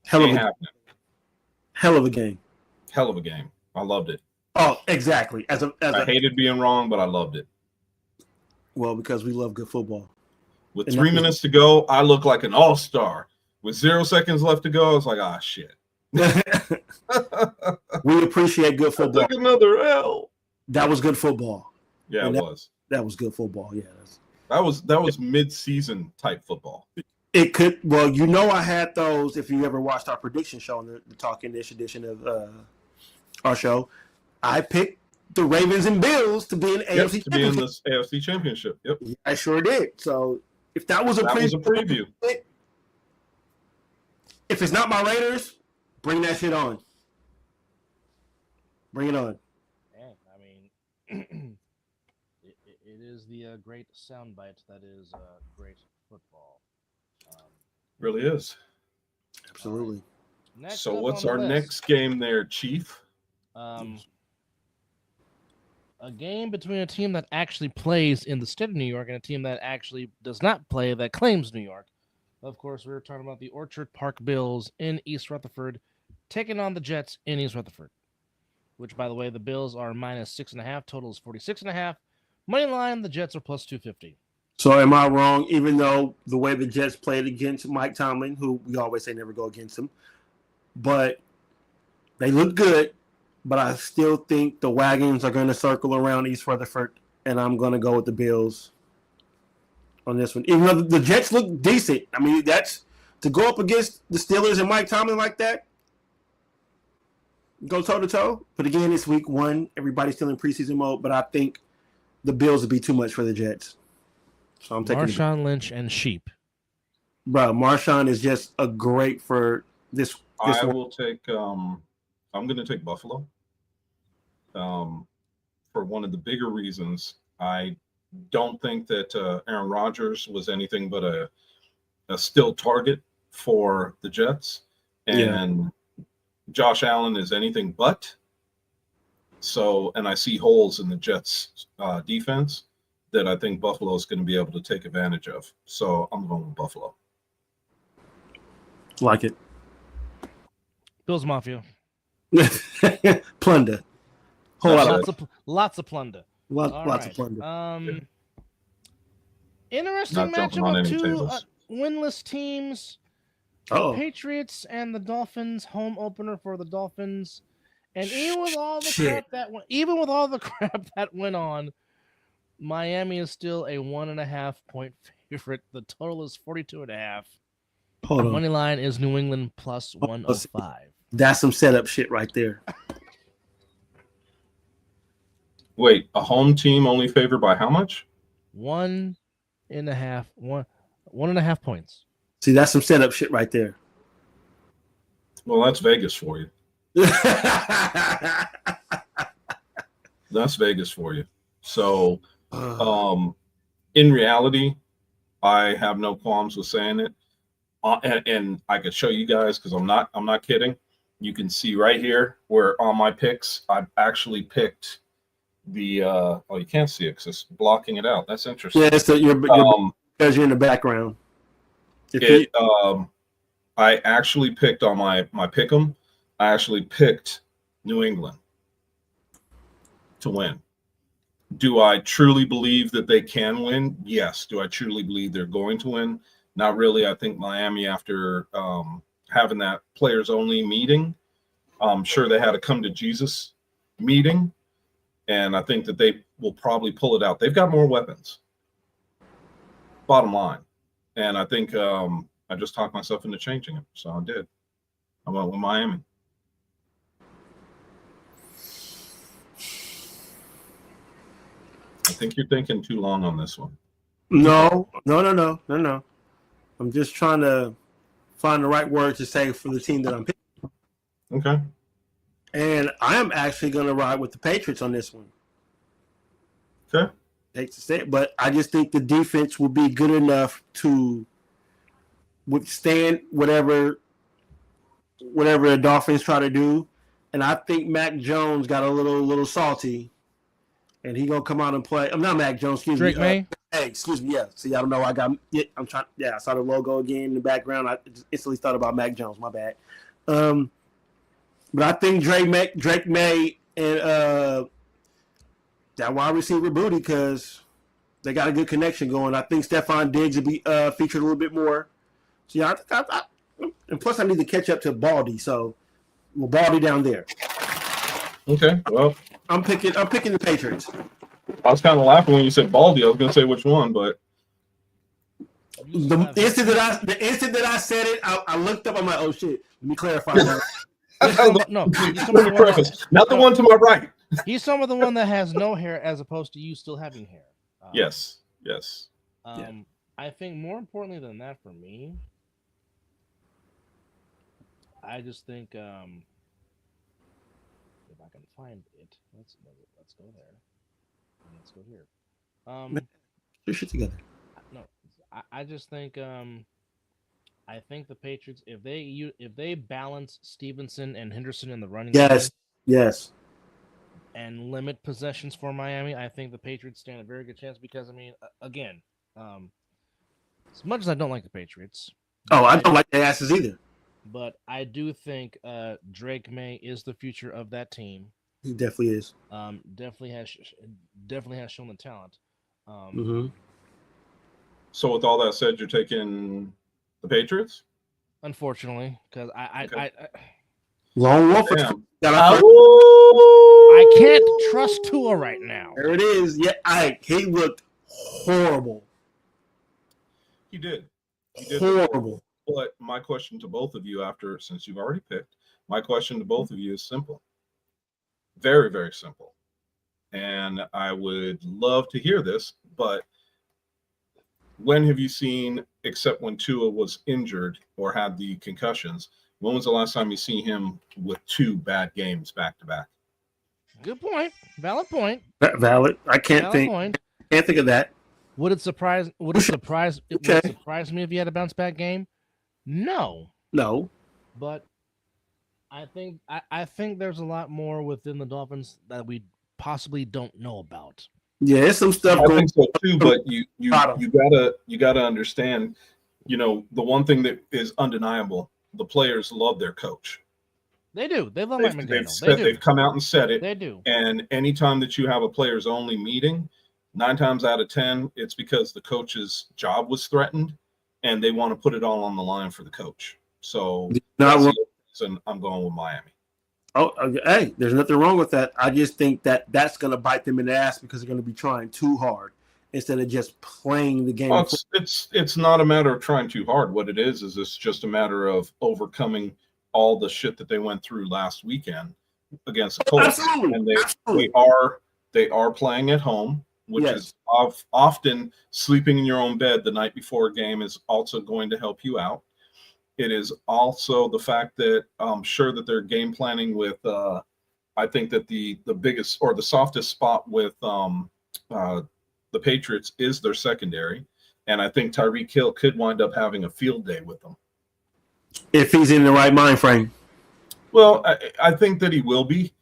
Hell of a game. Hell of a game. I loved it. Oh, exactly. I hated being wrong, but I loved it. Well, because we love good football. With And 3 minutes to go, I look like an all-star. With 0 seconds left to go, I was like, ah, shit. We appreciate good I football. took another L. That was good football. Yeah, And it was. That was good football. Yeah. That was mid-season type football. It could. Well, you know, I had those. If you ever watched our prediction show on the Talking Dish edition of our show, I picked the Ravens and Bills to be in AFC to be in Championship. this AFC Championship. Yep. I sure did. So if that was a preview. If it's not my Raiders, bring that shit on. Bring it on. Man, I mean, it is the great soundbite that is great football. Really is. Absolutely. Next So up what's on the our list, next game there, Chief? A game between a team that actually plays in the state of New York and a team that actually does not play that claims New York. Of course, we're talking about the Orchard Park Bills in East Rutherford taking on the Jets in East Rutherford, which, by the way, the Bills are minus 6.5. Total is 46.5. Money line, the Jets are plus 250. So am I wrong, even though the way the Jets played against Mike Tomlin, who we always say never go against him, but they look good, but I still think the wagons are going to circle around East Rutherford, and I'm going to go with the Bills on this one. Even though the Jets look decent. I mean, that's to go up against the Steelers and Mike Tomlin like that, go toe-to-toe. But again, it's week 1. Everybody's still in preseason mode, but I think the Bills would be too much for the Jets. So I'm taking Marshawn Lynch and Sheep. Bro, Marshawn is just a great for this I one. will take I'm going to take Buffalo. For one of the bigger reasons, I don't think that Aaron Rodgers was anything but a still target for the Jets, and Josh Allen is anything but. So, and I see holes in the Jets' defense that I think Buffalo is going to be able to take advantage of. So I'm going with Buffalo. Like it. Bills Mafia. Plunder. Lots of plunder. Lots of plunder. Interesting Not jumping matchup on of any two tables. winless teams. Oh, Patriots and the Dolphins, home opener for the Dolphins. And even with all the Shit. crap that went on, Miami is still a 1.5 point favorite. The total is 42.5. hold on. Money line is New England plus 105. That's some setup shit right there. Wait, a home team only favored by how much? 1.5 points. See, that's some setup shit right there. Well, that's Vegas for you. That's Vegas for you. So, in reality, I have no qualms with saying it, and I could show you guys because I'm not kidding. You can see right here where on my picks I've actually picked the. Oh, you can't see it because it's blocking it out. That's interesting. Yeah, so you're because you're in the background. I actually picked on my pick'em. I actually picked New England to win. Do I truly believe that they can win? Yes. Do I truly believe they're going to win? Not really. I think Miami, after having that players only meeting, I'm sure they had a come to Jesus meeting, and I think that they will probably pull it out. They've got more weapons, bottom line. And I think I just talked myself into changing it, so I did. I went with Miami. I think you're thinking too long on this one. No. I'm just trying to find the right word to say for the team that I'm picking. Okay. And I am actually going to ride with the Patriots on this one. Okay. Hate to say it, but I just think the defense will be good enough to withstand whatever the Dolphins try to do. And I think Mac Jones got a little salty, and he gonna come out and play. I'm not Mac Jones. Excuse Drake me. May. Hey, excuse me. Yeah. See, I don't know. I'm trying. Yeah, I saw the logo again in the background. I just instantly thought about Mac Jones. My bad. But I think Drake May and that wide receiver booty, because They got a good connection going. I think Stephon Diggs will be featured a little bit more. So yeah, and plus I need to catch up to Baldy. So Baldy down there. Okay, well, I'm picking the Patriots. I was kind of laughing when you said Baldy. I was going to say which one, but The instant that I said it, I looked up. I'm like, oh shit. Let me clarify that. Let me preface. Not the one to my right. He's some of the one that has no hair, as opposed to you still having hair. Yes. I think more importantly than that for me, I just think if I can find it, let's go there. Let's go here. Get your shit together. No, I just think I think the Patriots, if they balance Stevenson and Henderson in the running game, yes, and limit possessions for Miami, I think the Patriots stand a very good chance because, I mean, again, as much as I don't like the Patriots. I don't like their asses either. But I do think Drake May is the future of that team. He definitely is. Definitely has shown the talent. So with all that said, you're taking the Patriots? Unfortunately, because I Lone Wolf. I can't trust Tua right now. There it is. Yeah, he looked horrible. He did. Horrible. But my question to both of you, since you've already picked, my question to both of you is simple. Very, very simple. And I would love to hear this, but when have you seen, except when Tua was injured or had the concussions, when was the last time you see him with 2 bad games back to back? Good point. Valid point. Valid. I can't think of that. Would it surprise me if he had a bounce back game? No. But I think there's a lot more within the Dolphins that we possibly don't know about. Yeah, there's some stuff. I think so too, but you gotta understand, the one thing that is undeniable: the players love their coach. They do. They love Mike McDaniel. They've come out and said it. They do. And anytime that you have a players only meeting, 9 times out of 10, it's because the coach's job was threatened, and they want to put it all on the line for the coach. So that's the reason I'm going with Miami. Oh, hey, there's nothing wrong with that. I just think that's going to bite them in the ass because they're going to be trying too hard instead of just playing the game. Well, it's not a matter of trying too hard. What it is it's just a matter of overcoming all the shit that they went through last weekend against the Colts. Absolutely. And they are playing at home, which is often sleeping in your own bed the night before a game is also going to help you out. It is also the fact that I'm sure that they're game planning with I think that the biggest or the softest spot with the Patriots is their secondary. And I think Tyreek Hill could wind up having a field day with them. If he's in the right mind frame. Well, I think that he will be.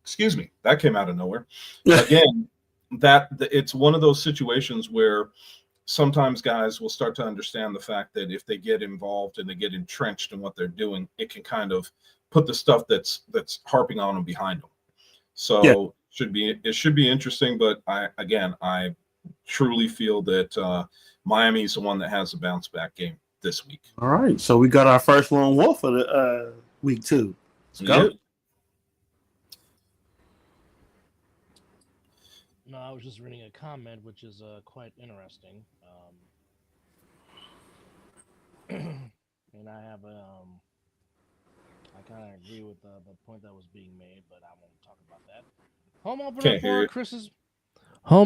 Excuse me. That came out of nowhere. Again, it's one of those situations where sometimes guys will start to understand the fact that if they get involved and they get entrenched in what they're doing, it can kind of put the stuff that's harping on them behind them. So it should be interesting. But I truly feel that Miami is the one that has a bounce back game this week. All right. So we got our first lone wolf of the week 2. Let's go. Yep. No, I was just reading a comment, which is quite interesting. And I have I kind of agree with the point that was being made, but I won't talk about that. Home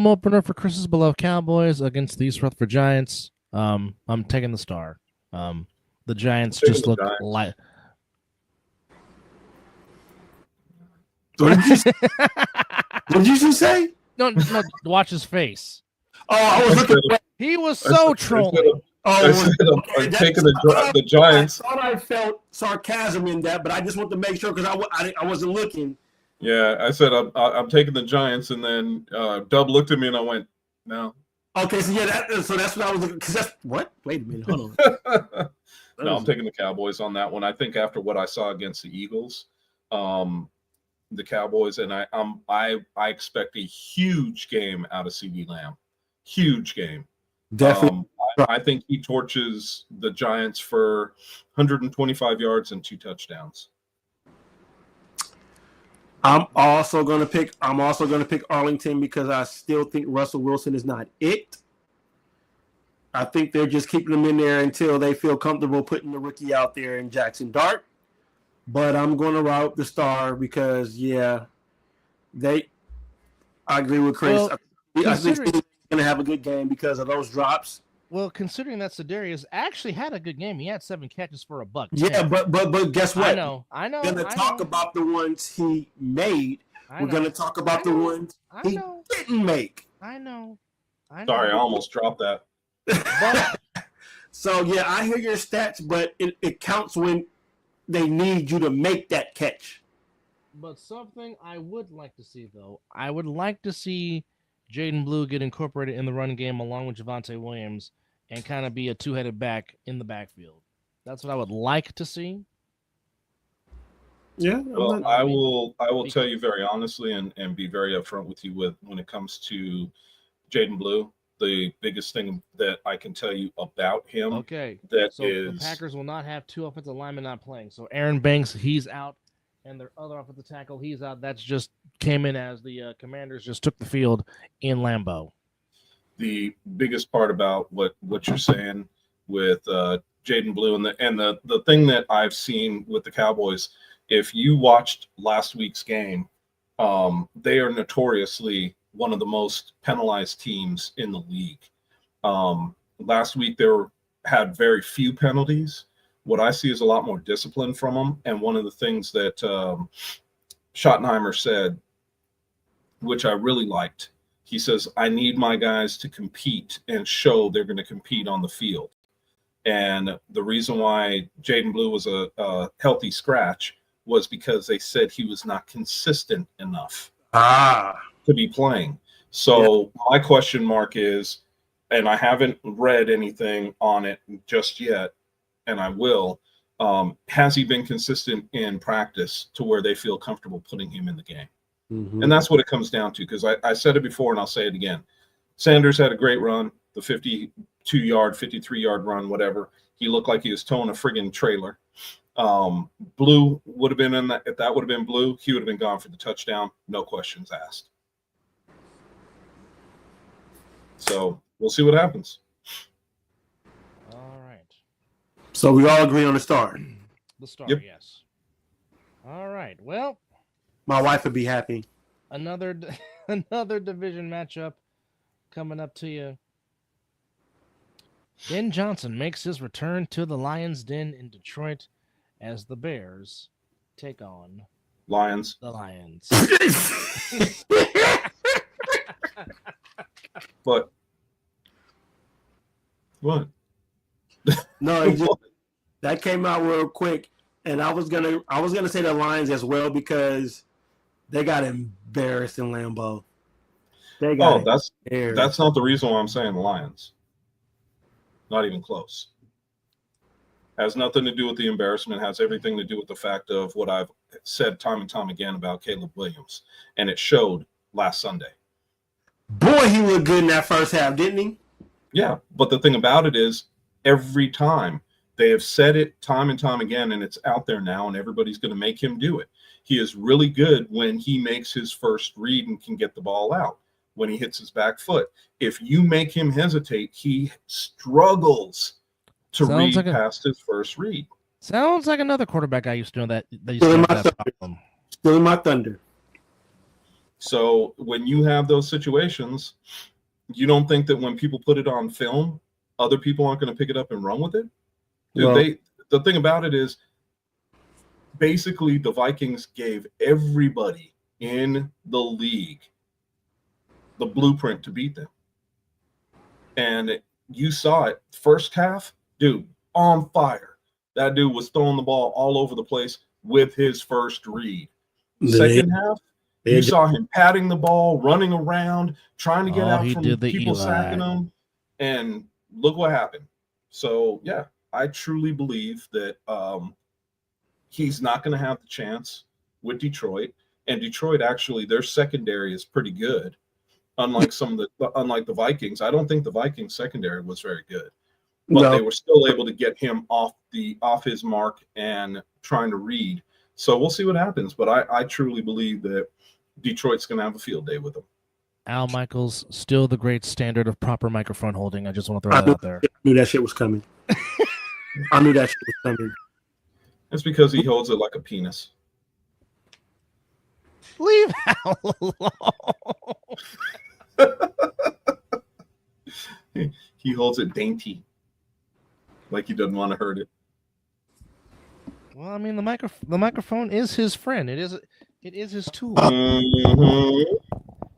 opener for Chris's beloved Cowboys against the East Rutherford Giants. I'm taking the star. The Giants just look like. What did you just say? No, watch his face. Oh, I was looking. He was so trolling. I'm taking the Giants. I thought I felt sarcasm in that, but I just want to make sure because I wasn't looking. Yeah, I said I'm taking the Giants, and then Dub looked at me and I went, no. Okay, so that's what I was looking. Because that's what? Wait a minute, hold on. No, I'm taking the Cowboys on that one. I think after what I saw against the Eagles, the Cowboys, and I expect a huge game out of CeeDee Lamb. Huge game. Definitely. I think he torches the Giants for 125 yards and 2 touchdowns. I'm also gonna pick Arlington because I still think Russell Wilson is not it. I think they're just keeping him in there until they feel comfortable putting the rookie out there in Jackson Dart. But I'm going to route the Star because, I agree with Chris. Well, I think he's going to have a good game because of those drops. Well, considering that Sedarius actually had a good game, he had 7 catches for $110. Yeah, but guess what? I know. We're going to talk about the ones he made. We're going to talk about the ones he didn't make. I know. Sorry, I almost dropped that. So, I hear your stats, but it counts when they need you to make that catch. But something I would like to see, though, I would like to see Jaden Blue get incorporated in the run game along with Javonte Williams and kind of be a two-headed back in the backfield. That's what I would like to see. Yeah. Well, I will tell you very honestly and be very upfront with you when it comes to Jaden Blue. The biggest thing that I can tell you about him. Okay. The Packers will not have 2 offensive linemen not playing. So Aaron Banks, he's out, and their other offensive tackle, he's out. That's just came in as the Commanders just took the field in Lambeau. The biggest part about what you're saying with Jaden Blue and the thing that I've seen with the Cowboys, if you watched last week's game, they are notoriously one of the most penalized teams in the league. Last week they had very few penalties. What I see is a lot more discipline from them. And one of the things that Schottenheimer said, which I really liked, he says, I need my guys to compete and show they're going to compete on the field. And the reason why Jaden Blue was a healthy scratch was because they said he was not consistent enough to be playing. So my question mark is, and I haven't read anything on it just yet, and I will, has he been consistent in practice to where they feel comfortable putting him in the game? Mm-hmm. And that's what it comes down to, because I said it before and I'll say it again. Sanders had a great run, the 52-yard, 53-yard run, whatever. He looked like he was towing a friggin' trailer. Blue would have been in that. If that would have been Blue, he would have been gone for the touchdown. No questions asked. So we'll see what happens. All right. So we all agree on the Star. The Star, yep. Yes. All right. Well, my wife would be happy. Another division matchup coming up to you. Ben Johnson makes his return to the Lions' Den in Detroit as the Bears take on Lions. The Lions. But what? No, that came out real quick, and I was gonna say the Lions as well because they got embarrassed in Lambeau. That's not the reason why I'm saying the Lions. Not even close. Has nothing to do with the embarrassment. Has everything to do with the fact of what I've said time and time again about Caleb Williams, and it showed last Sunday. Boy, he looked good in that first half, didn't he? Yeah, but the thing about it is, every time they have said it time and time again, and it's out there now, and everybody's going to make him do it. He is really good when he makes his first read and can get the ball out when he hits his back foot. If you make him hesitate, he struggles to read past his first read. Sounds like another quarterback I used to know that used to have that problem. Still in my thunder. So when you have those situations, you don't think that when people put it on film, other people aren't going to pick it up and run with it? The thing about it is, basically the Vikings gave everybody in the league the blueprint to beat them. And you saw it first half, dude, on fire. That dude was throwing the ball all over the place with his first read. Second half, you saw him patting the ball, running around, trying to get out from people sacking him. And look what happened. So, yeah, I truly believe that he's not going to have the chance with Detroit. And Detroit, actually, their secondary is pretty good. Unlike the Vikings, I don't think the Vikings secondary was very good, but they were still able to get him off his mark and trying to read. So we'll see what happens. But I truly believe that Detroit's going to have a field day with him. Al Michaels, still the great standard of proper microphone holding. I just want to throw that out there. I knew that shit was coming. I knew that shit was coming. It's because he holds it like a penis. Leave Al alone. He holds it dainty, like he doesn't want to hurt it. Well, I mean, the microphone is his friend. It is his tool. Mm-hmm.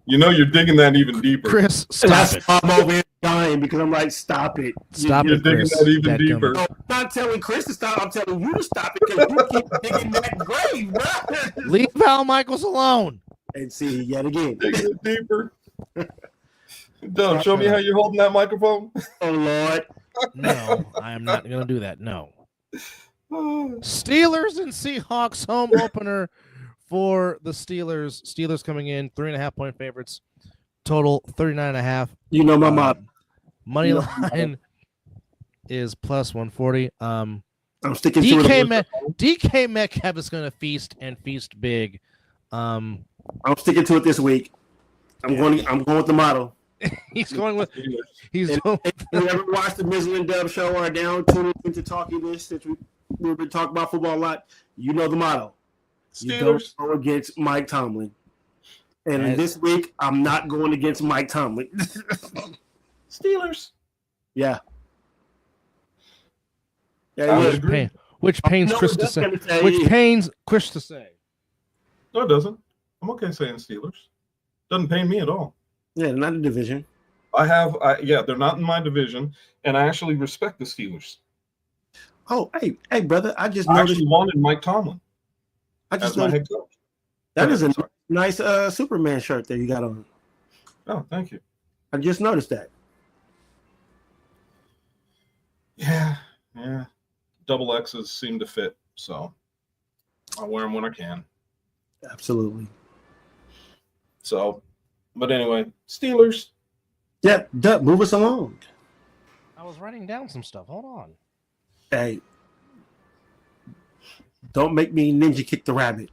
You know, you're digging that even deeper. Chris, stop it. I'm over here dying because I'm like, stop it. Stop You're it, digging Chris. that even deeper. No, I'm not telling Chris to stop. I'm telling you to stop it because you keep digging that grave, bro. Leave Al Michaels alone. And see, yet again. Digging it deeper. Doug, show me how you're holding that microphone. Oh, Lord. No, I am not going to do that. No. Steelers and Seahawks home opener for the Steelers. Steelers coming in 3.5-point favorites. Total 39.5. You know my mom. Money line is plus 140. I'm sticking to it. DK Metcalf is going to feast and feast big. I'm sticking to it this week. I'm going with the model. He's going with. If you ever watched the Mizzle and Dub show or down tuning into talking this, since we've been talking about football a lot, you know the motto. You don't go against Mike Tomlin. And this week, I'm not going against Mike Tomlin. Steelers. Yeah. Which pains Chris to say. Which pains Chris to say. No, it doesn't. I'm okay saying Steelers. Doesn't pain me at all. Yeah, not a division. They're not in my division, and I actually respect the Steelers. Oh, hey, brother! I actually wanted Mike Tomlin as my head coach. That is a nice Superman shirt that you got on. Oh, thank you. I just noticed that. Yeah. Double X's seem to fit, so I wear them when I can. Absolutely. So, but anyway, Steelers. Yeah, move us along. I was writing down some stuff. Hold on. Hey, don't make me ninja kick the rabbit.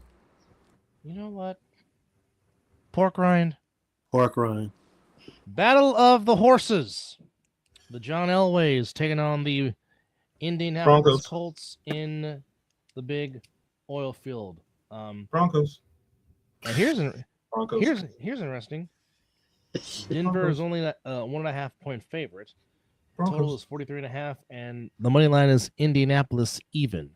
You know what? Pork rind. Battle of the Horses. The John Elways taking on the Indianapolis Colts in the big oil field. Broncos. And here's interesting. Denver is only a 1.5-point favorite. Broncos. Total is 43.5, and the money line is Indianapolis even.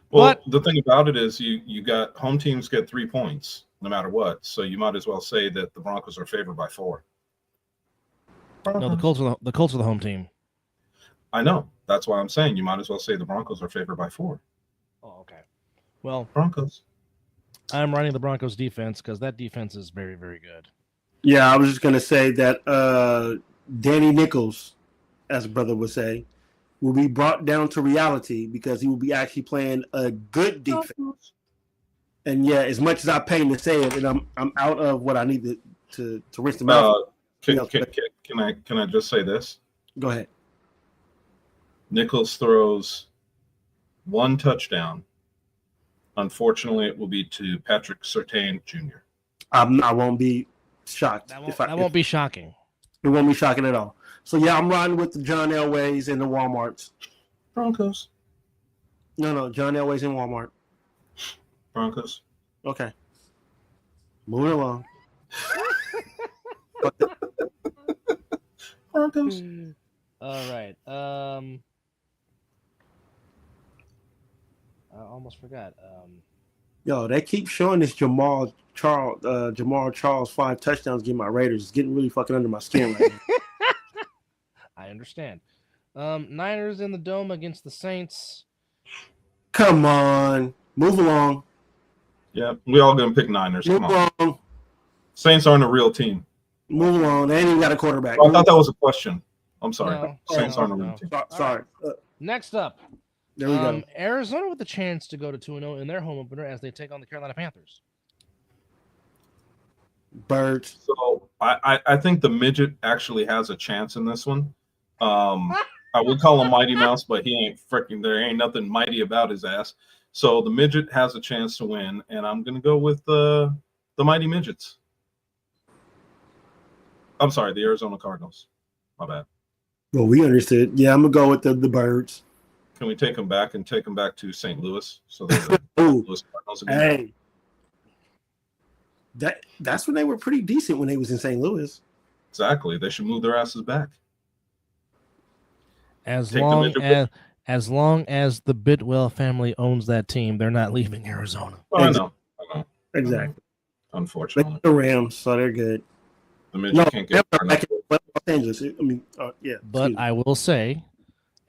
Well, the thing about it is you got home teams get 3 points no matter what, so you might as well say that the Broncos are favored by 4. No, the Colts are the home team. I know. That's why I'm saying you might as well say the Broncos are favored by 4. Oh, okay. Well, Broncos. I'm running the Broncos defense because that defense is very, very good. Yeah, I was just going to say that Danny Nichols, as a brother would say, will be brought down to reality because he will be actually playing a good defense. And yeah, as much as I pain to say it, and I'm out of what I need to rinse them out. Can I just say this? Go ahead. Nichols throws 1 touchdown. Unfortunately, it will be to Patrick Surtain Jr. I won't be shocked. That won't be shocking. It won't be shocking at all. So, yeah, I'm riding with the John Elways and the Walmarts. Broncos. No, John Elways and Walmart. Broncos. Okay. Moving along. Broncos. All right. I almost forgot. Yo, they keep showing this Jamal Charles 5 touchdowns getting my Raiders. It's getting really fucking under my skin right now. I understand. Niners in the dome against the Saints. Come on. Move along. Yeah, we all gonna pick Niners. Move along. Saints aren't a real team. Move along. They ain't even got a quarterback. I thought that was a question. I'm sorry. No, Saints aren't a real team. Sorry. Next up. There we go. Arizona with the chance to go to 2-0 in their home opener as they take on the Carolina Panthers. Birds. So I think the midget actually has a chance in this one. I would call him Mighty Mouse, but he ain't freaking. There ain't nothing mighty about his ass. So the midget has a chance to win, and I'm gonna go with the Mighty Midgets. I'm sorry, the Arizona Cardinals. My bad. Well, we understood. Yeah, I'm gonna go with the birds. Can we take them back to St. Louis? So they're the Ooh, Louis Cardinals again. hey, that's when they were pretty decent when they was in St. Louis. Exactly. They should move their asses back. As Take long the as long as the Bidwell family owns that team, they're not leaving Arizona. Oh, I know. Exactly. Unfortunately, the Rams, so they're good. the midget can't get back in Los Angeles. I mean, yeah. But I will say,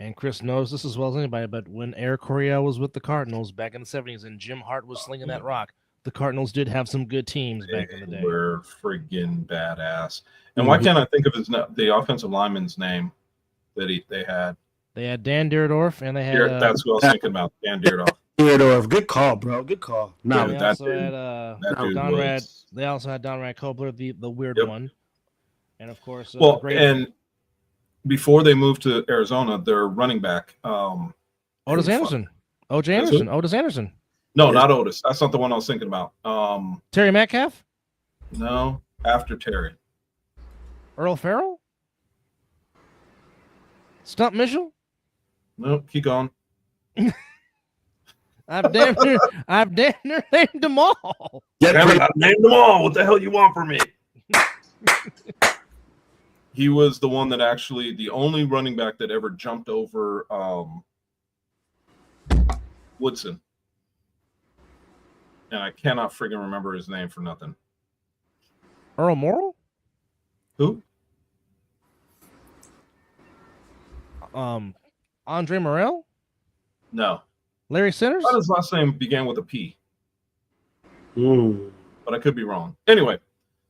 and Chris knows this as well as anybody, but when Eric Coryell was with the Cardinals back in the 70s and Jim Hart was slinging that rock, the Cardinals did have some good teams back in the day. They were friggin' badass. And why can't I think of the offensive lineman's name that they had? They had Dan Dierdorf, and they had that's what I was thinking about. Dan Dierdorf. Dierdorf, good call, bro. Good call. No, Dude, they also had Donrad. Was... They also had Donrad Kobler, the weird one, and of course, and before they moved to Arizona, their running back, Otis Anderson, O.J. Anderson, Otis Anderson. No, not Otis. That's not the one I was thinking about. Terry Metcalf. No, after Terry. Earl Farrell. Stump Mitchell. Nope, keep going. I've damn near named them all. Damn it, I named them all. What the hell you want from me? He was the one that actually, the only running back that ever jumped over Woodson. And I cannot friggin' remember his name for nothing. Earl Morrall? Who? Andre Morrell? No. Larry Centers? I thought his last name began with a P. But I could be wrong. Anyway,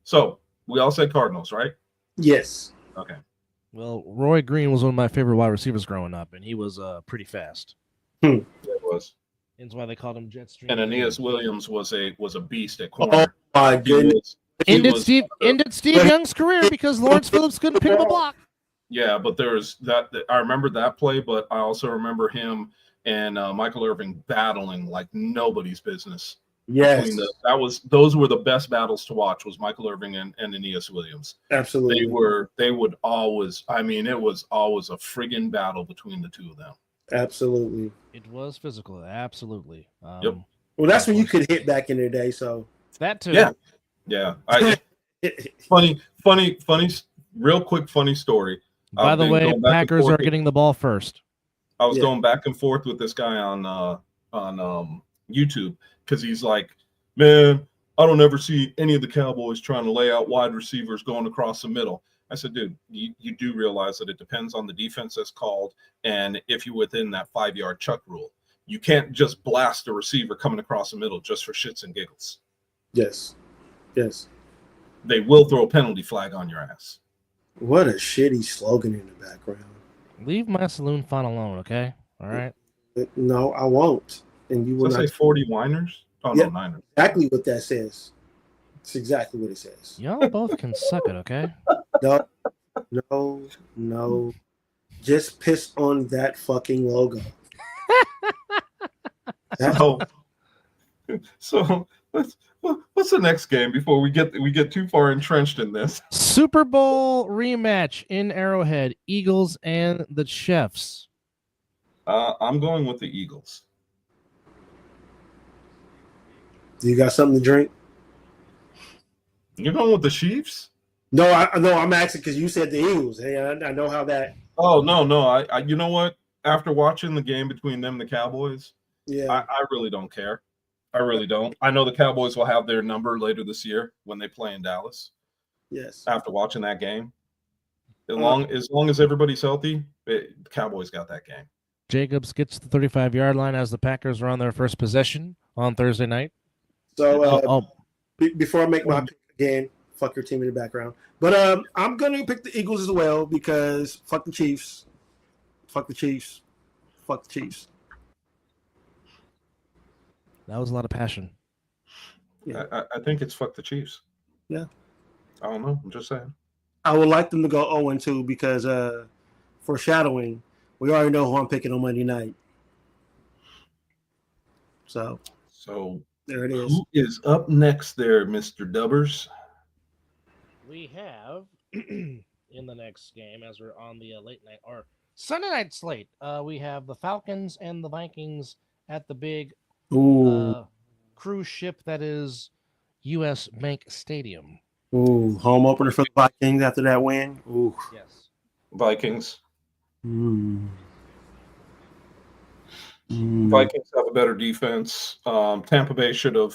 so we all said Cardinals, right? Yes. Okay. Well, Roy Green was one of my favorite wide receivers growing up, and he was pretty fast. It was. That's why they called him Jetstream. And Aeneas Williams was a beast at corner. Oh my goodness! Ended Steve Young's career because Lawrence Phillips couldn't pick up a block. Yeah, but there's that. I remember that play, but I also remember him and Michael Irving battling like nobody's business. Yes, those were the best battles to watch. Was Michael Irving and Aeneas Williams? Absolutely, they would always. I mean, it was always a friggin' battle between the two of them. Absolutely, it was physical. Absolutely. Yep. Well, that's when you could hit back in the day. So that too. Yeah. Funny. Real quick, funny story. By the way, Packers are getting the ball first. I was going back and forth with this guy on YouTube because he's like, man, I don't ever see any of the Cowboys trying to lay out wide receivers going across the middle. I said, dude, you do realize that it depends on the defense that's called and if you're within that 5-yard chuck rule. You can't just blast a receiver coming across the middle just for shits and giggles. Yes. They will throw a penalty flag on your ass. What a shitty slogan in the background. Leave my saloon fun alone, okay? All right. No, I won't. And you will not say 40 whiners? Oh, yeah, no, Niners. Exactly what that says. It's exactly what it says. Y'all both can suck it, okay? No. Just piss on that fucking logo. So what's the next game before we get too far entrenched in this? Super Bowl rematch in Arrowhead, Eagles and the Chiefs. I'm going with the Eagles. Do you got something to drink? You're going with the Chiefs? No, I'm asking because you said the Eagles. Hey, I know how that. Oh no! I you know what? After watching the game between them and the Cowboys, I really don't care. I really don't. I know the Cowboys will have their number later this year when they play in Dallas. Yes. After watching that game, as long as everybody's healthy, the Cowboys got that game. Jacobs gets the 35-yard line as the Packers are on their first possession on Thursday night. So before I make my pick again, fuck your team in the background. But I'm going to pick the Eagles as well because fuck the Chiefs. Fuck the Chiefs. Fuck the Chiefs. That was a lot of passion. Yeah. I think it's fuck the Chiefs. Yeah. I don't know. I'm just saying. I would like them to go 0-2 because foreshadowing, we already know who I'm picking on Monday night. So there it is. Who is up next there, Mr. Dubbers? We have in the next game, as we're on the late night or Sunday night slate, we have the Falcons and the Vikings at the big cruise ship that is U.S. Bank Stadium. Ooh, home opener for the Vikings after that win. Ooh. Yes. Vikings. Mm. Vikings have a better defense. Tampa Bay should have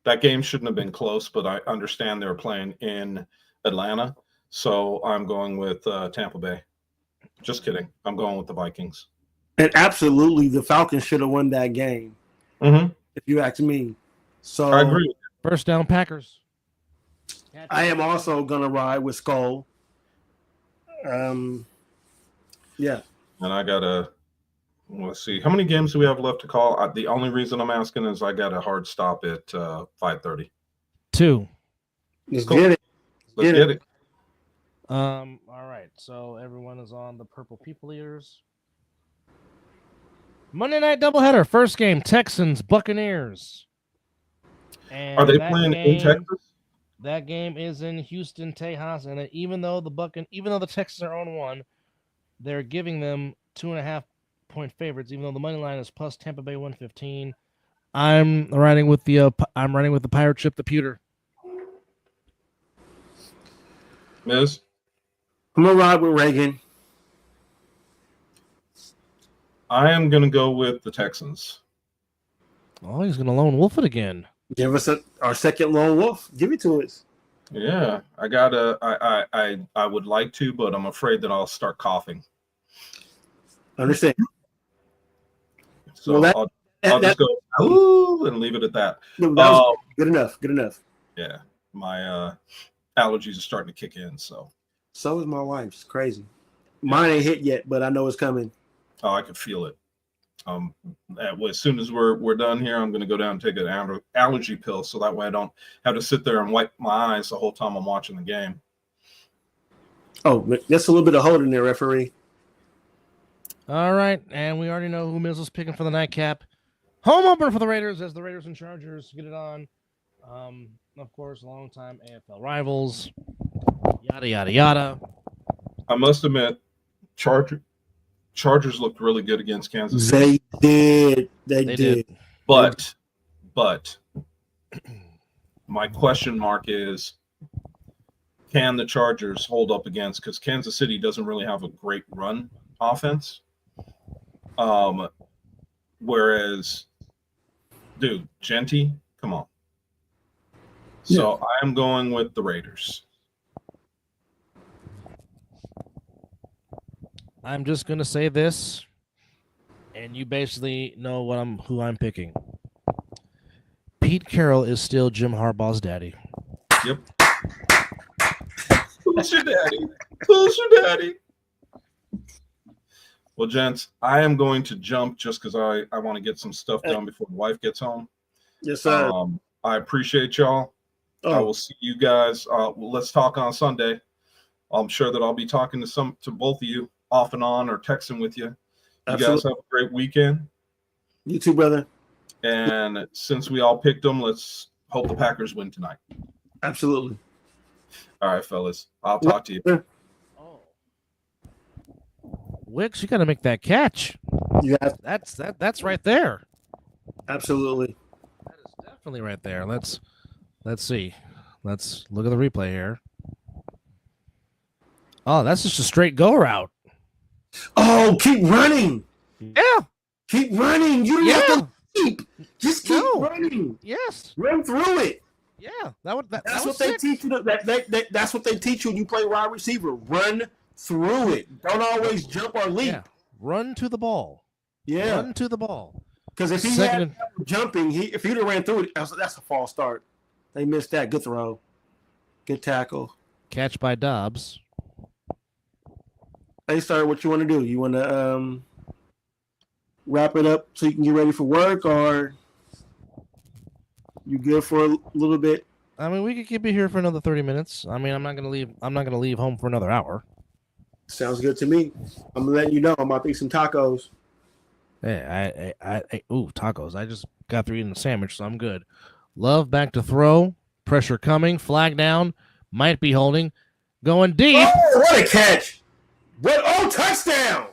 that game shouldn't have been close, but I understand they were playing in Atlanta, so I'm going with Tampa Bay. Just kidding. I'm going with the Vikings. And absolutely, the Falcons should have won that game. Mm-hmm. If you ask me. So I agree. First down, Packers. I am also gonna ride with Skull. Yeah. And I gotta. Let's see. How many games do we have left to call? The only reason I'm asking is I got a hard stop at 5:30. 2. Let's Cool. get it. Let's get it. All right. So everyone is on the Purple People Eaters. Monday night doubleheader. First game, Texans, Buccaneers. And Are they playing in Texas? That game is in Houston, Tejas, and even though the Texans are on 1, they're giving them 2.5-point favorites. Even though the money line is plus Tampa Bay 115, I'm riding with the pirate ship, the pewter. Miz? I'm gonna ride with Reagan. I am going to go with the Texans. Oh, he's going to lone wolf it again. Give us our second lone wolf. Give it to us. Yeah, I would like to, but I'm afraid that I'll start coughing. Understand. So Well, I'll just go ooh and leave it at that. No, that was good enough. Good enough. Yeah, my allergies are starting to kick in. So is my wife's. Crazy. Mine ain't hit yet, but I know it's coming. Oh, I can feel it. As soon as we're done here, I'm going to go down and take an allergy pill, so that way I don't have to sit there and wipe my eyes the whole time I'm watching the game. Oh, that's a little bit of holding there, referee. All right, and we already know who Mizzle's picking for the nightcap. Home opener for the Raiders as the Raiders and Chargers get it on. Of course, longtime AFL rivals. Yada yada yada. I must admit, Chargers looked really good against Kansas City. They did. But my question mark is, can the Chargers hold up against, because Kansas City doesn't really have a great run offense. Whereas, dude, Genty, come on. So yeah. I am going with the Raiders. I'm just gonna say this, and you basically know who I'm picking. Pete Carroll is still Jim Harbaugh's daddy. Yep. Who's your daddy? Who's your daddy? Well, gents, I am going to jump just because I want to get some stuff done before the wife gets home. Yes, sir. I appreciate y'all. I will see you guys. Let's talk on Sunday. I'm sure that I'll be talking to both of you off and on or texting with you. You Absolutely. Guys have a great weekend. You too, brother. And since we all picked them, let's hope the Packers win tonight. Absolutely. All right, fellas. I'll talk to you. Oh, Wicks, you got to make that catch. Yeah, that's right there. Absolutely. That is definitely right there. Let's see. Let's look at the replay here. Oh, that's just a straight go route. Oh, keep running. Yeah. Keep running. You don't have to keep. Just keep running. Yes. Run through it. Yeah. That's what they teach you. That's what they teach you when you play wide receiver. Run through it. Don't always jump or leap. Yeah. Run to the ball. Yeah. Run to the ball. Because if he had jumping, if he'd have ran through it, that's a false start. They missed that. Good throw. Good tackle. Catch by Dobbs. Hey, sir, what you want to do? You want to wrap it up so you can get ready for work, or you good for a little bit? I mean, we could keep you here for another 30 minutes. I mean, I'm not gonna leave home for another hour. Sounds good to me. I'm letting you know I'm about to eat some tacos. Hey, ooh, tacos. I just got through eating a sandwich, so I'm good. Love back to throw. Pressure coming. Flag down. Might be holding. Going deep. Oh, what a catch! Touchdown!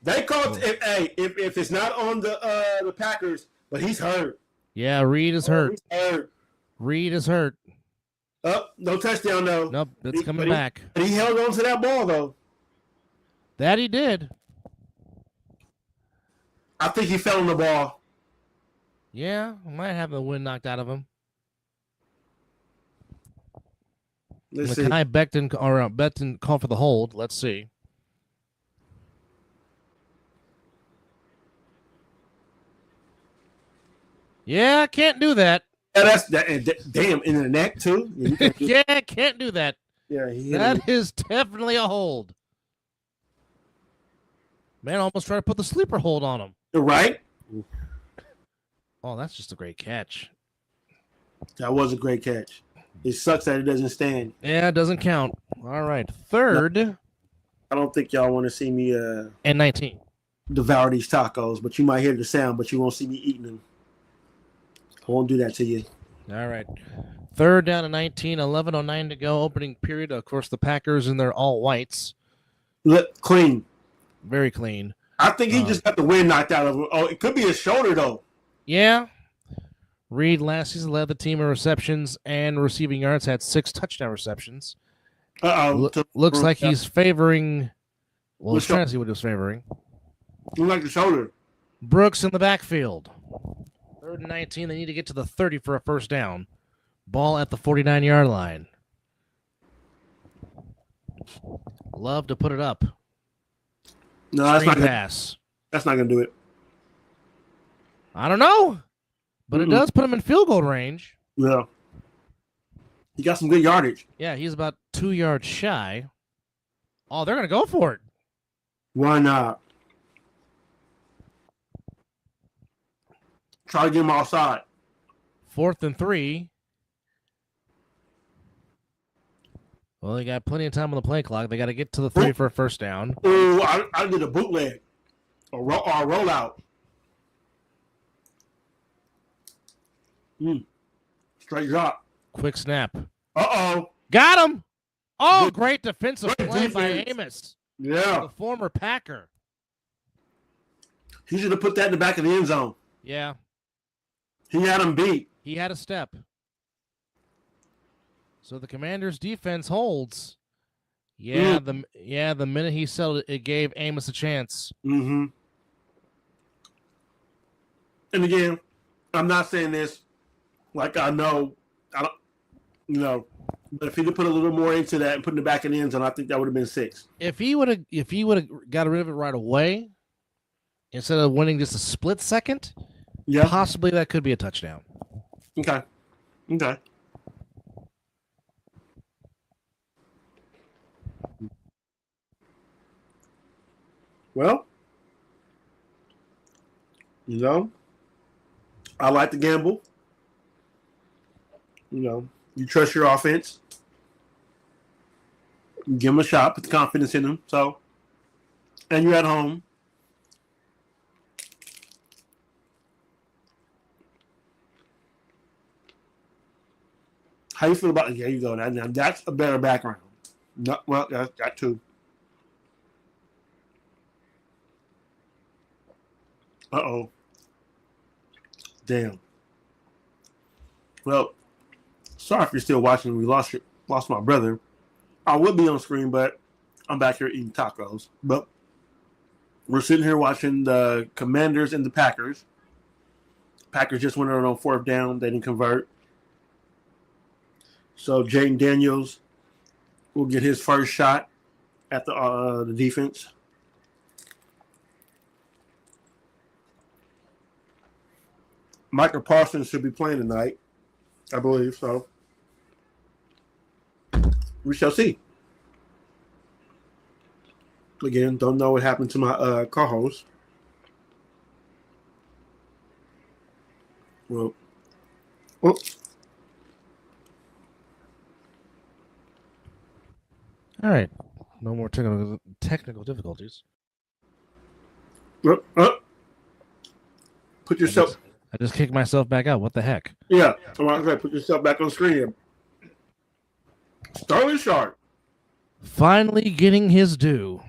They called. If it's not on the Packers, but he's hurt. Yeah, Reed is hurt. He's hurt. Reed is hurt. Oh, no touchdown though. Nope, it's coming back. He held on to that ball though. That he did. I think he fell on the ball. Yeah, might have the wind knocked out of him. Let's see. Mekhi Becton called for the hold. Let's see. Yeah, can't do that. Yeah, that's that. Damn, in the neck too. Yeah, can't do that. Yeah, that is definitely a hold. Man, almost tried to put the sleeper hold on him. You're right. Oh, that's just a great catch. That was a great catch. It sucks that it doesn't stand. Yeah, it doesn't count. All right, third. No, I don't think y'all want to see me and 19 devour these tacos, but you might hear the sound, but you won't see me eating them. I won't do that to you. All right. Third down and 19, 11:09 to go. Opening period. Of course, the Packers in their all whites. Clean. Very clean. I think he just got the wind knocked out of him. Oh, it could be his shoulder, though. Yeah. Reed last season led the team in receptions and receiving yards, had 6 touchdown receptions. Looks like he's favoring. Well, let's try to see what he was favoring. Looks like the shoulder. Brooks in the backfield. Third and 19. They need to get to the 30 for a first down. Ball at the 49-yard line. Love to put it up. No, that's not pass. That's not gonna do it. I don't know, but it does put him in field goal range. Yeah, he got some good yardage. Yeah, he's about 2 yards shy. Oh, they're gonna go for it. Why not? Try to get him outside. 4th and 3. Well, they got plenty of time on the play clock. They got to get to the 3 for a first down. Oh, I did a bootleg or a rollout. Straight drop. Quick snap. Uh-oh. Got him. Oh, great defensive play by Amos. Yeah. The former Packer. He should have put that in the back of the end zone. Yeah. He had him beat. He had a step. So the Commanders' defense holds. Yeah, the minute he settled it gave Amos a chance. Mm-hmm. And again, I'm not saying this like I don't, but if he could put a little more into that and put in the back of the end zone, I think that would have been 6. If he would have got rid of it right away, instead of winning just a split second, possibly that could be a touchdown. Okay. Well, I like to gamble. You trust your offense. You give them a shot, put the confidence in them. So, and you're at home. How you feel about it? There you go. Now that's a better background. No, well, that too. Uh-oh. Damn. Well, sorry if you're still watching. We lost my brother. I would be on screen, but I'm back here eating tacos. But we're sitting here watching the Commanders and the Packers. Packers just went on 4th down. They didn't convert. So Jaden Daniels will get his first shot at the defense. Michael Parsons should be playing tonight, I believe. So we shall see. Again, don't know what happened to my co-host. Well, All right. No more technical difficulties. Put yourself. I just kicked myself back out. What the heck? Yeah. Put yourself back on screen. Sterling Sharp. Finally getting his due.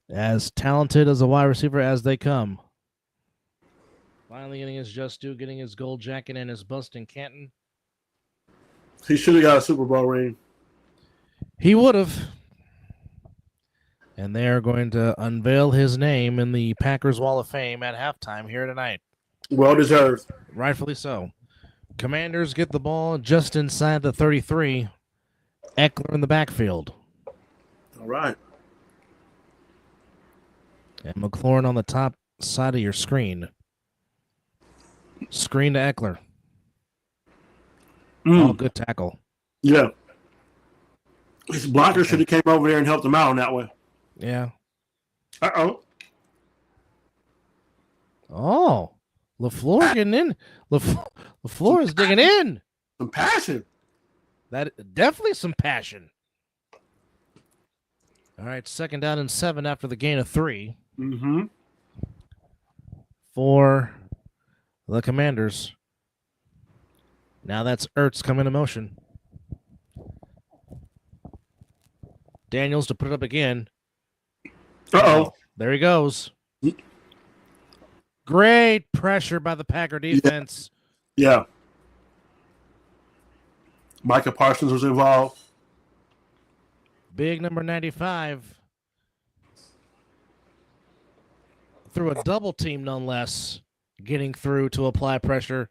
As talented as a wide receiver as they come. Finally getting his just due, getting his gold jacket and his bust in Canton. He should have got a Super Bowl ring. He would have. And they are going to unveil his name in the Packers Wall of Fame at halftime here tonight. Well deserved. Rightfully so. Commanders get the ball just inside the 33. Eckler in the backfield. All right. And McLaurin on the top side of your screen. Screen to Eckler. Oh, good tackle. Yeah. His blocker should have came over there and helped him out on that one. Yeah. Uh-oh. Oh. LaFleur getting in. LaFleur is digging in. Some passion. That definitely some passion. All right, 2nd down and 7 after the gain of 3. Mm-hmm. For the Commanders. Now that's Ertz coming to motion. Daniels to put it up again. Uh-oh. There he goes. Great pressure by the Packer defense. Yeah. Micah Parsons was involved. Big number 95. Through a double team, nonetheless. Getting through to apply pressure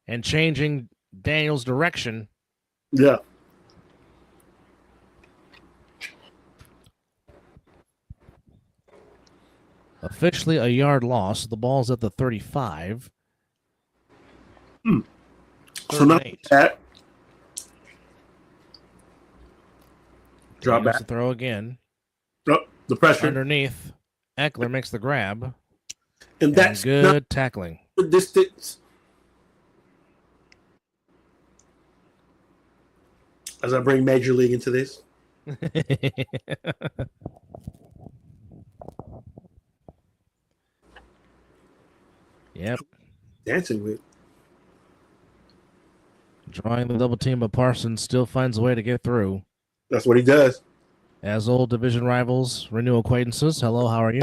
and changing Daniels' direction. Yeah. Officially a yard loss. The ball's at the 35. So not that. Drop Daniels back. to throw again. Oh, the pressure. Underneath. Eckler makes the grab. And that's good tackling. The distance. As I bring Major League into this. Yep. Dancing with. Drawing the double team, but Parsons still finds a way to get through. That's what he does. As old division rivals, renew acquaintances. Hello, how are you?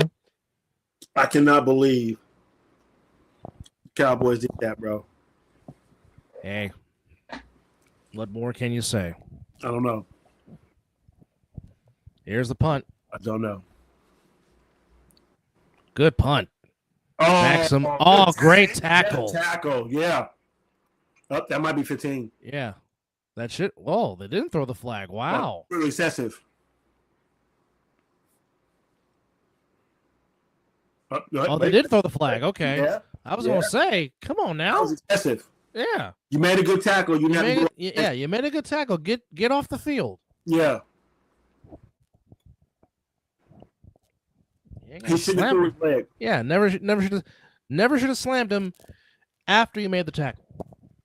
I cannot believe Cowboys did that, bro. Hey, what more can you say? I don't know. Here's the punt. I don't know. Good punt. Maxim. Oh, great tackle. Tackle, yeah. Oh, that might be 15. Yeah. That shit. Oh, they didn't throw the flag. Wow. Really excessive. They did throw the flag. Okay. Yeah. I was going to say, come on now. That was excessive. Yeah. You made a good tackle. You made a good tackle. Get off the field. Yeah. He should have threw his leg. Yeah, never should have slammed him after you made the tackle.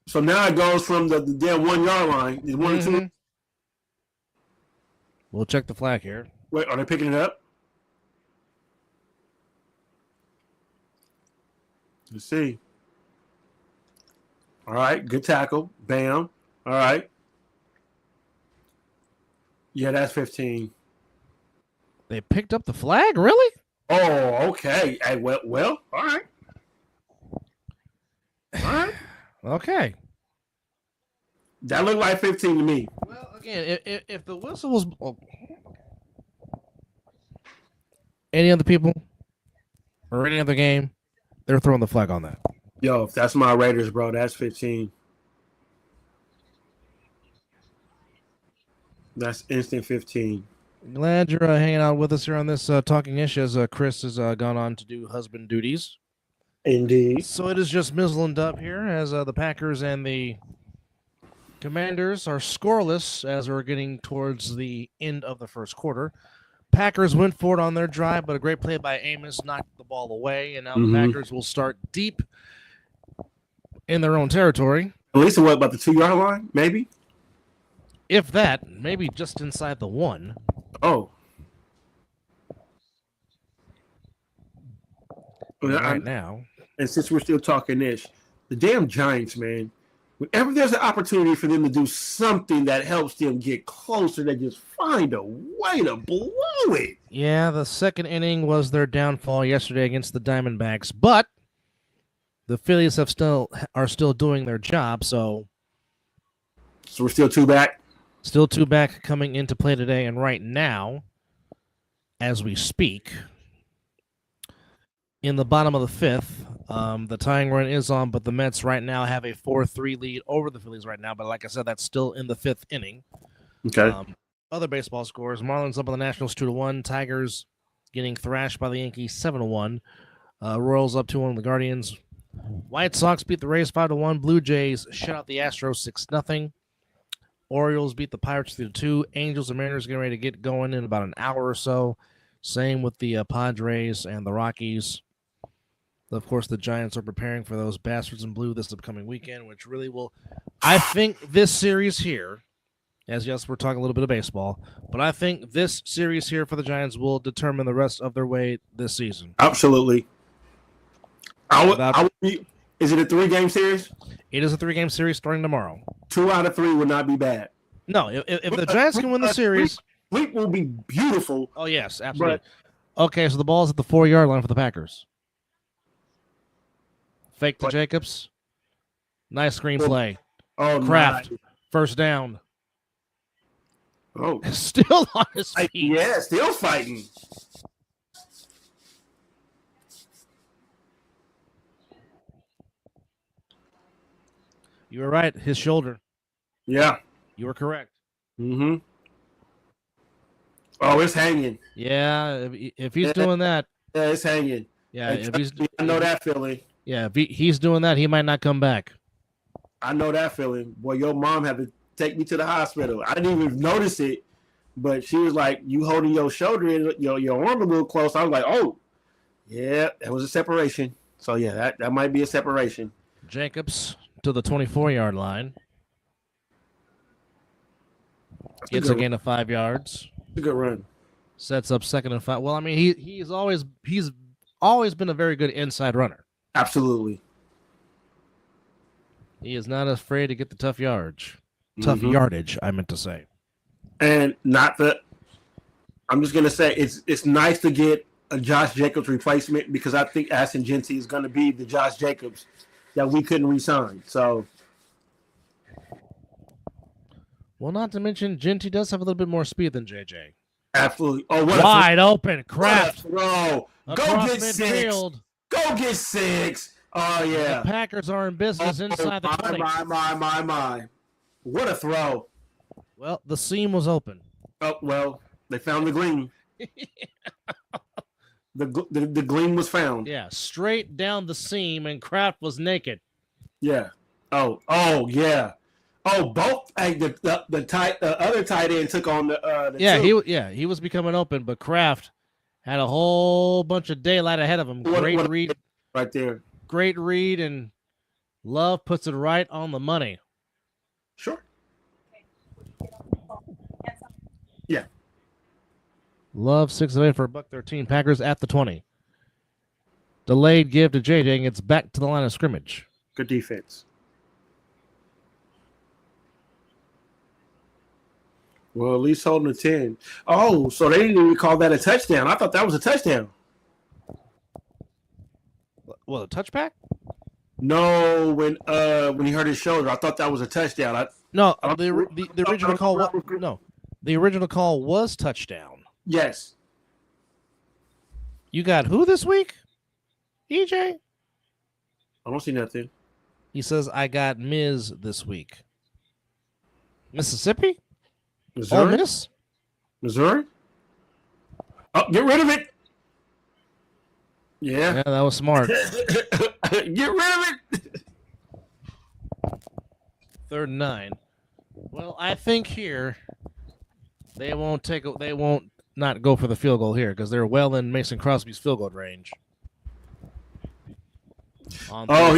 So now it goes from the damn 1 yard line. Is 1 or 2? We'll check the flag here. Wait, are they picking it up? Let's see. All right, good tackle. Bam. All right. Yeah, that's 15. They picked up the flag? Really? Oh, okay. Hey, well, all right. All right. Okay. That looked like 15 to me. Well, again, if the whistle was any other people or any other game, they're throwing the flag on that. Yo, if that's my Raiders, bro, that's 15. That's instant 15. Glad you're hanging out with us here on this Talking Ish as Chris has gone on to do husband duties. Indeed. So it is just Mizzle and Dub here as the Packers and the Commanders are scoreless as we're getting towards the end of the first quarter. Packers went for it on their drive, but a great play by Amos knocked the ball away, and now the Packers will start deep in their own territory. At least what, about the 2 yard line, maybe? If that, maybe just inside the 1. Oh. Right now. And since we're still talking this, the damn Giants, man, whenever there's an opportunity for them to do something that helps them get closer, they just find a way to blow it. Yeah, the second inning was their downfall yesterday against the Diamondbacks, but the Phillies are still doing their job, so we're still 2 back. Still 2 back coming into play today, and right now, as we speak, in the bottom of the 5th, the tying run is on, but the Mets right now have a 4-3 lead over the Phillies right now. But like I said, that's still in the 5th inning. Okay. Other baseball scores: Marlins up on the Nationals 2-1. Tigers getting thrashed by the Yankees 7-1. Royals up 2-1 on the Guardians. White Sox beat the Rays 5-1. Blue Jays shut out the Astros 6-0. Orioles beat the Pirates 3-2. Angels and Mariners getting ready to get going in about an hour or so. Same with the Padres and the Rockies. Of course, the Giants are preparing for those bastards in blue this upcoming weekend, which really will, I think this series here, as yes, we're talking a little bit of baseball, but I think this series here for the Giants will determine the rest of their way this season. Absolutely. Is it a 3-game series? It is a 3-game series starting tomorrow. 2 out of 3 would not be bad. No, if the Giants can win the series, sweep will be beautiful. Oh yes, absolutely. Okay, so the ball's at the 4-yard line for the Packers. Fake to Jacobs. Nice screenplay. Oh, Kraft. nice. First down. Oh, still on his feet. Yeah, still fighting. You were right. His shoulder. Yeah. You were correct. Mm-hmm. Oh, it's hanging. Yeah, if he's doing that. Yeah, it's hanging. Yeah, I know that feeling. Yeah, if he's doing that, he might not come back. I know that feeling. Boy, your mom had to take me to the hospital. I didn't even notice it, but she was like, you holding your shoulder and your arm a little close. I was like, oh, yeah, that was a separation. So, yeah, that might be a separation. Jacobs to the 24-yard line. Gets a gain of 5 yards. That's a good run. Sets up 2nd and 5. Well, I mean, he's always been a very good inside runner. Absolutely. He is not afraid to get the tough yardage. Tough yardage, I meant to say. And I'm just gonna say it's nice to get a Josh Jacobs replacement because I think Ashton Genty is gonna be the Josh Jacobs that we couldn't re-sign. So, well, not to mention Genty does have a little bit more speed than JJ. Absolutely. Oh, wide open, Kraft. Throw. Go get midfield. 6. Go get 6. Oh yeah. The Packers are in business inside the 20. My. What a throw. Well, the seam was open. Oh well, they found the gleam. The gleam was found. Yeah, straight down the seam, and Kraft was naked. Yeah. Oh yeah. Oh, both. Hey, the other tight end took on the he was becoming open, but Kraft had a whole bunch of daylight ahead of him. Great read right there. Great read, and Love puts it right on the money. Sure. Yeah. Love 6 of 8 for $113. Packers at the 20. Delayed give to JJ, and gets back to the line of scrimmage. Good defense. Well, at least holding a 10. Oh, so they didn't even call that a touchdown. I thought that was a touchdown. Well, a touchback? No, when he hurt his shoulder, I thought that was a touchdown. The original call. No, the original call was touchdown. Yes. You got who this week? EJ? I don't see nothing. He says I got Miz this week. Mississippi? Missouri? Ole Miss? Missouri? Oh, get rid of it. Yeah, that was smart. Get rid of it. 3rd and 9. Well, I think here they won't not go for the field goal here because they're well in Mason Crosby's field goal range. Oh,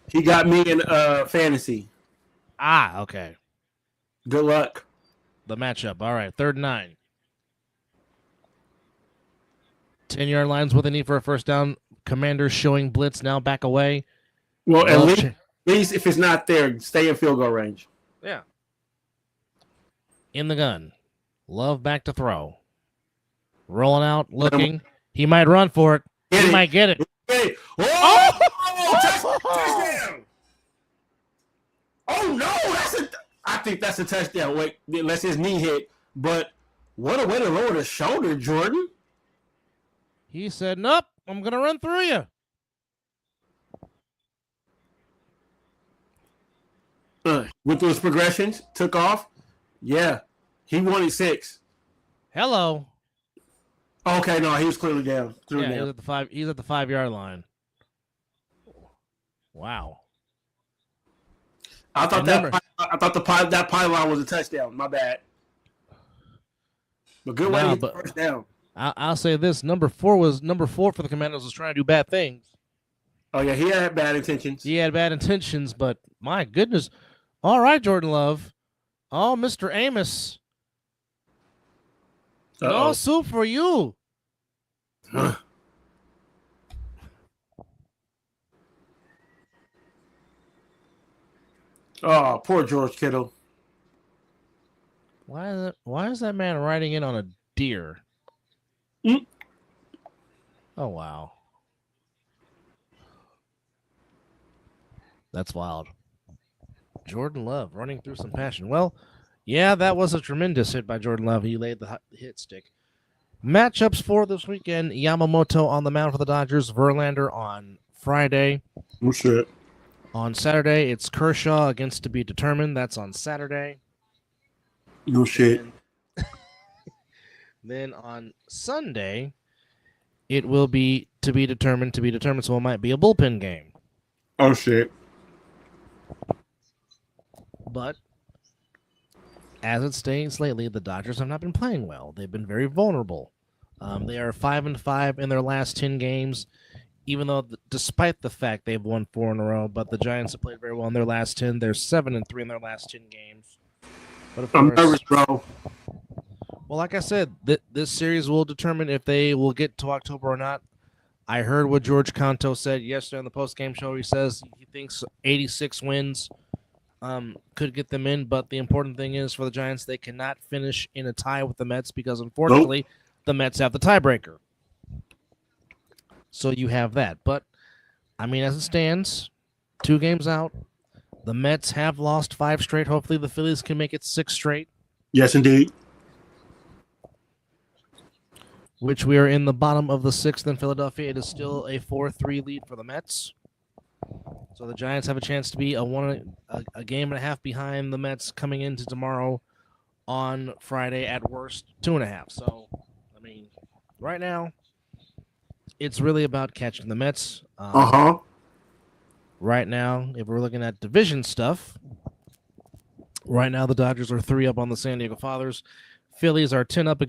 he got me in fantasy. Ah, okay. Good luck. The matchup. All right, 3rd and 9. 10-yard lines with a need for a first down. Commanders showing blitz now back away. Well, at least if it's not there, stay in field goal range. Yeah. In the gun. Love back to throw. Rolling out, looking. He might run for it. He might get it. Touchdown! Oh no, I think that's a touchdown. Wait, unless his knee hit. But what a way to lower the shoulder, Jordan. He said, "Nope, I'm gonna run through you." Went through his progressions, took off. Yeah, he wanted 6. Hello. Okay, no, he was clearly down. He's at the 5. He's at the 5-yard line. Wow. I thought that pylon was a touchdown. My bad. But good way to get first down. I'll say this: number 4 for the Commanders was trying to do bad things. Oh yeah, he had bad intentions. He had bad intentions, but my goodness! All right, Jordan Love. Oh, Mr. Amos. No soup for you. Oh, poor George Kittle. Why is that man riding in on a deer? Oh, wow. That's wild. Jordan Love running through some passion. Well, yeah, that was a tremendous hit by Jordan Love. He laid the hit stick. Matchups for this weekend: Yamamoto on the mound for the Dodgers, Verlander on Friday. Oh, shit. On Saturday, it's Kershaw against to be determined. That's on Saturday. No shit. Then on Sunday, it will be to be determined, so it might be a bullpen game. Oh, shit. But as it stands lately, the Dodgers have not been playing well. They've been very vulnerable. They are 5-5 in their last 10 games, even though despite the fact they've won 4 in a row, but the Giants have played very well in their last 10. They're 7-3 in their last 10 games. But of course, I'm nervous, bro. Well, like I said, this series will determine if they will get to October or not. I heard what George Canto said yesterday on the post-game show. He says he thinks 86 wins could get them in, but the important thing is for the Giants, they cannot finish in a tie with the Mets because, unfortunately, the Mets have the tiebreaker. So you have that. But, I mean, as it stands, 2 games out. The Mets have lost 5 straight. Hopefully the Phillies can make it 6 straight. Yes, indeed. Which we are in the bottom of the 6th in Philadelphia. It is still a 4-3 lead for the Mets. So the Giants have a chance to be a game and a half behind the Mets coming into tomorrow on Friday, at worst 2.5. So, I mean, right now, it's really about catching the Mets. Right now, if we're looking at division stuff, right now the Dodgers are 3 up on the San Diego Fathers. Phillies are 10 up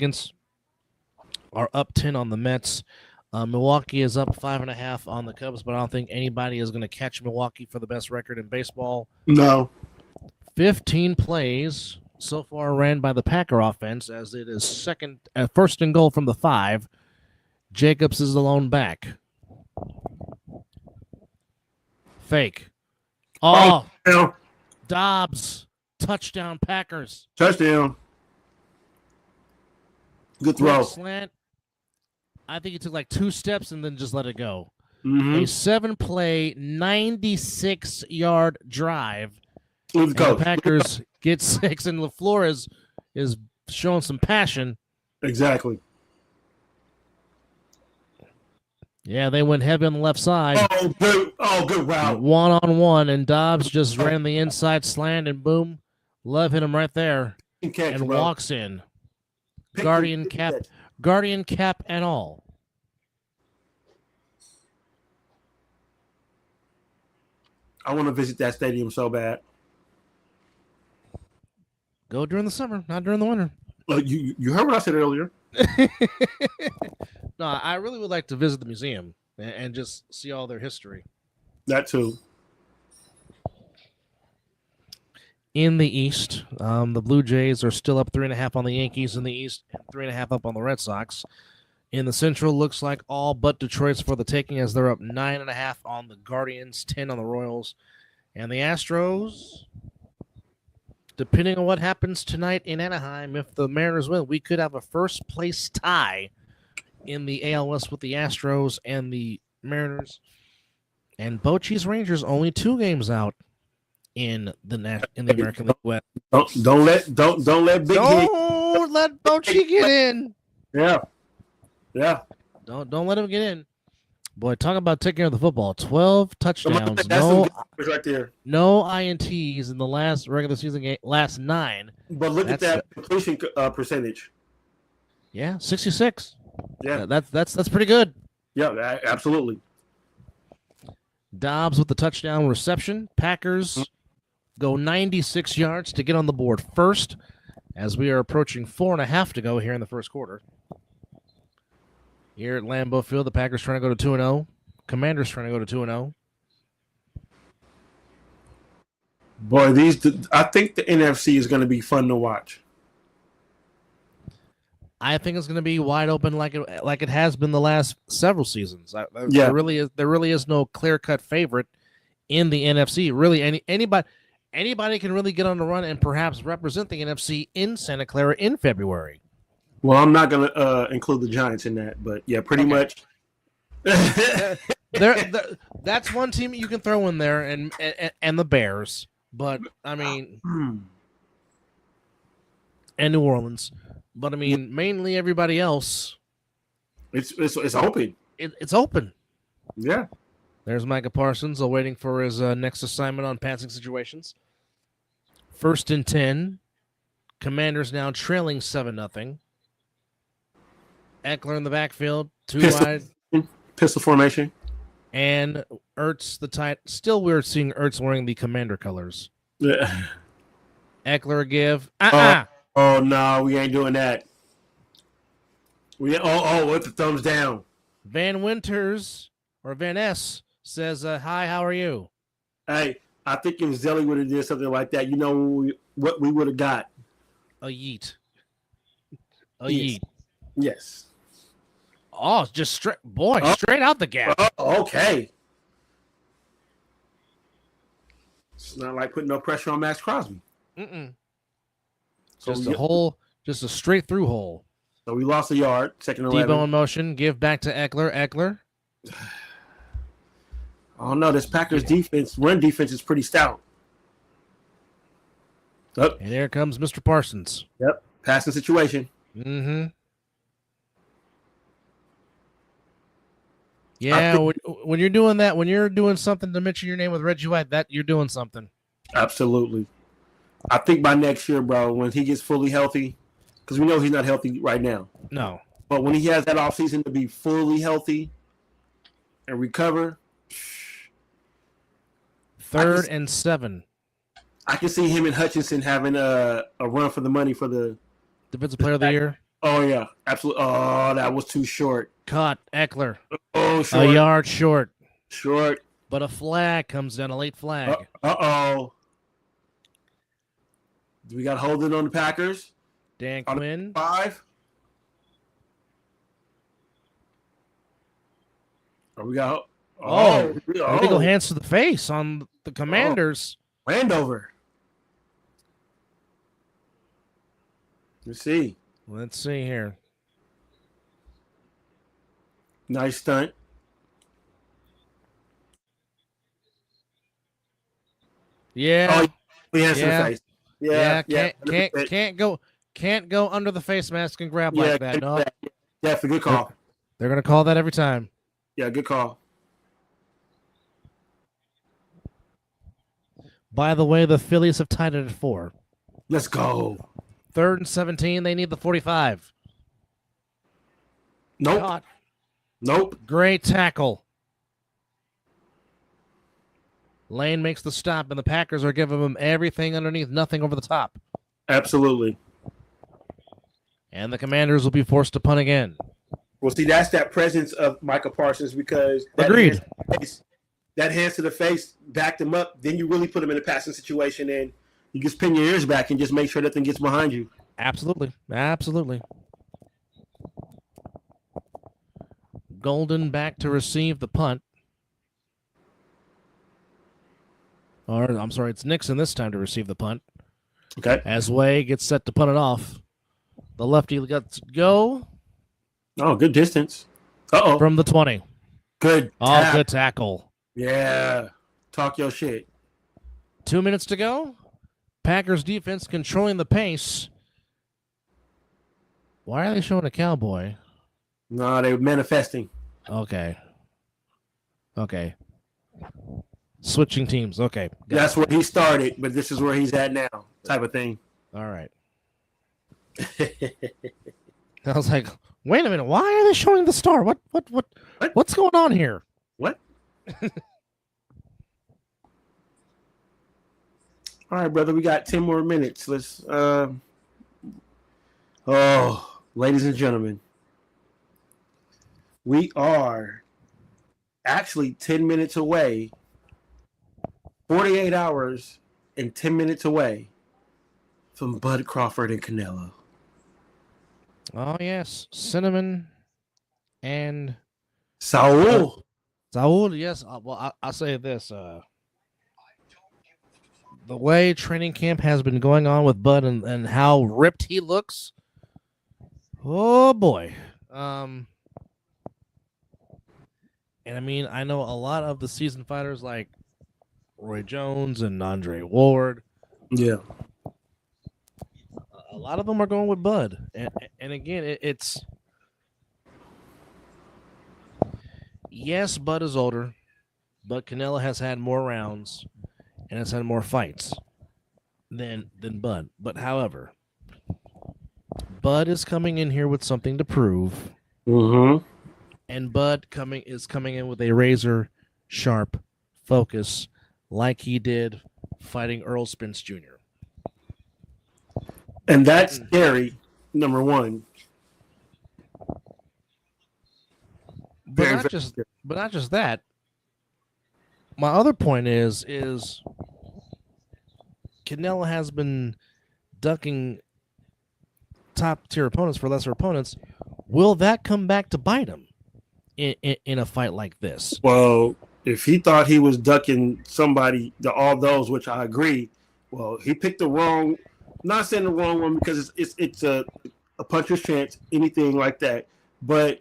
up 10 on the Mets. Milwaukee is up 5.5 on the Cubs, but I don't think anybody is going to catch Milwaukee for the best record in baseball. No. 15 plays so far ran by the Packer offense, as it is first and goal from the 5. Jacobs is the lone back. Fake. Oh, Dobbs. Touchdown, Packers. Touchdown. Good throw. Slant. I think he took like 2 steps and then just let it go. Mm-hmm. A 7-play, 96-yard drive. And the Packers get 6, and LaFleur is showing some passion. Exactly. Yeah, they went heavy on the left side. Good route. 1-on-1, and Dobbs just ran the inside slant, and boom, Love hit him right there and walks in. Guardian cap and all. I want to visit that stadium so bad. Go during the summer, not during the winter. You heard what I said earlier. No, I really would like to visit the museum and just see all their history. That too. In the East, the Blue Jays are still up 3.5 on the Yankees in the East, and 3.5 up on the Red Sox. In the Central, looks like all but Detroit's for the taking as they're up 9.5 on the Guardians, 10 on the Royals. And the Astros, depending on what happens tonight in Anaheim, if the Mariners win, we could have a first-place tie in the AL West with the Astros and the Mariners. And Bochy's Rangers only 2 games out in the American League West. Don't let Big Don't let Bochy get in. Yeah. Don't let him get in. Boy, talk about taking care of the football. 12 touchdowns. That's right there. No INTs in the last regular season game, last 9. But look at that completion percentage. Yeah, 66. Yeah, that's pretty good. Yeah, absolutely. Dobbs with the touchdown reception. Packers go 96 yards to get on the board first, as we are approaching 4.5 to go here in the first quarter. Here at Lambeau Field, the Packers trying to go to 2-0. Commanders trying to go to 2-0. Boy, I think the NFC is going to be fun to watch. I think it's going to be wide open like it has been the last several seasons. Yeah. There really is no clear-cut favorite in the NFC. Really, anybody can really get on the run and perhaps represent the NFC in Santa Clara in February. Well, I'm not going to include the Giants in that, but yeah, pretty much. That's one team you can throw in there, and the Bears. But I mean, and New Orleans. But I mean, mainly everybody else. It's open. It's open. Yeah. There's Micah Parsons awaiting for his next assignment on passing situations. 1st and 10. Commanders now trailing 7-0. Eckler in the backfield, 2 wide. Pistol formation. And Ertz the tight. Still weird seeing Ertz wearing the Commander colors. Yeah. Eckler give. Oh no, we ain't doing that. With the thumbs down. Van Winters or Van S says, "Hi, how are you?" Hey, I think if Zelly would have did something like that, you know what we would have got? A yeet. Yeet. Yes. Oh, just straight out the gap. Oh, okay. It's not like putting no pressure on Max Crosby. So just a straight through hole. So we lost a yard. 2nd and 11. Debo in motion. Give back to Eckler. Eckler. Oh no, this Packers run defense is pretty stout. And here comes Mr. Parsons. Yep. Passing situation. Yeah, when you're doing that, when you're doing something to mention your name with Reggie White, that you're doing something. Absolutely. I think by next year, bro, when he gets fully healthy, because we know he's not healthy right now. No. But when he has that offseason to be fully healthy and recover. 3rd and 7. I can see him and Hutchinson having a run for the money for the Defensive Player of the Year. Oh, yeah. Absolutely. Oh, that was too short. Caught Eckler. Oh, short. A yard short. Short. But a flag comes down, a late flag. Uh-oh. Do we got holding on the Packers? Dan Quinn. 5. Oh, we got. Illegal hands to the face on the Commanders. Landover. Let's see here. Nice stunt. Yeah. Oh, hands to the face. Yeah. Can't go under the face mask and grab like that. No. Yeah, it's a good call. They're gonna call that every time. Yeah, good call. By the way, the Phillies have tied it at 4. Let's go. 3rd and 17. They need the 45. Nope. Caught. Nope. Great tackle. Lane makes the stop, and the Packers are giving him everything underneath, nothing over the top. Absolutely. And the Commanders will be forced to punt again. Well, see, that's that presence of Micah Parsons because Agreed. That hands to the face backed him up. Then you really put him in a passing situation, and You just pin your ears back and just make sure nothing gets behind you. Absolutely. Absolutely. Golden back to receive the punt. Or, I'm sorry, it's Nixon this time to receive the punt. Okay. As Way gets set to punt it off. The lefty got to go. Oh, good distance. Uh-oh. From the 20. Good Oh, good tackle. Yeah. Talk your shit. 2 minutes to go. Packers defense controlling the pace. Why are they showing a cowboy? No, they were manifesting. Okay. Switching teams. Okay. That's where he started, but this is where he's at now, type of thing. All right. I was like, wait a minute. Why are they showing the star? What's going on here? What? All right, brother. We got 10 more minutes. Let's. Ladies and gentlemen, we are actually 10 minutes away, 48 hours and 10 minutes away from Bud Crawford and Canelo. Oh, yes. Cinnamon and Saul. Saul, yes. Well, I'll say this. The way training camp has been going on with Bud and how ripped he looks. Oh, boy. And I mean, I know a lot of the seasoned fighters like Roy Jones and Andre Ward. Yeah. A lot of them are going with Bud. And again, it's... Yes, Bud is older, but Canelo has had more rounds and has had more fights than Bud. But however, Bud is coming in here with something to prove. Mm-hmm. And Bud is coming in with a razor sharp focus like he did fighting Earl Spence Jr. And that's scary, number one. But not just that. My other point is Canelo has been ducking top tier opponents for lesser opponents. Will that come back to bite him in a fight like this? Well, if he thought he was ducking somebody, all those, which I agree, well, he picked the wrong. Not saying the wrong one because it's a puncher's chance, anything like that, but.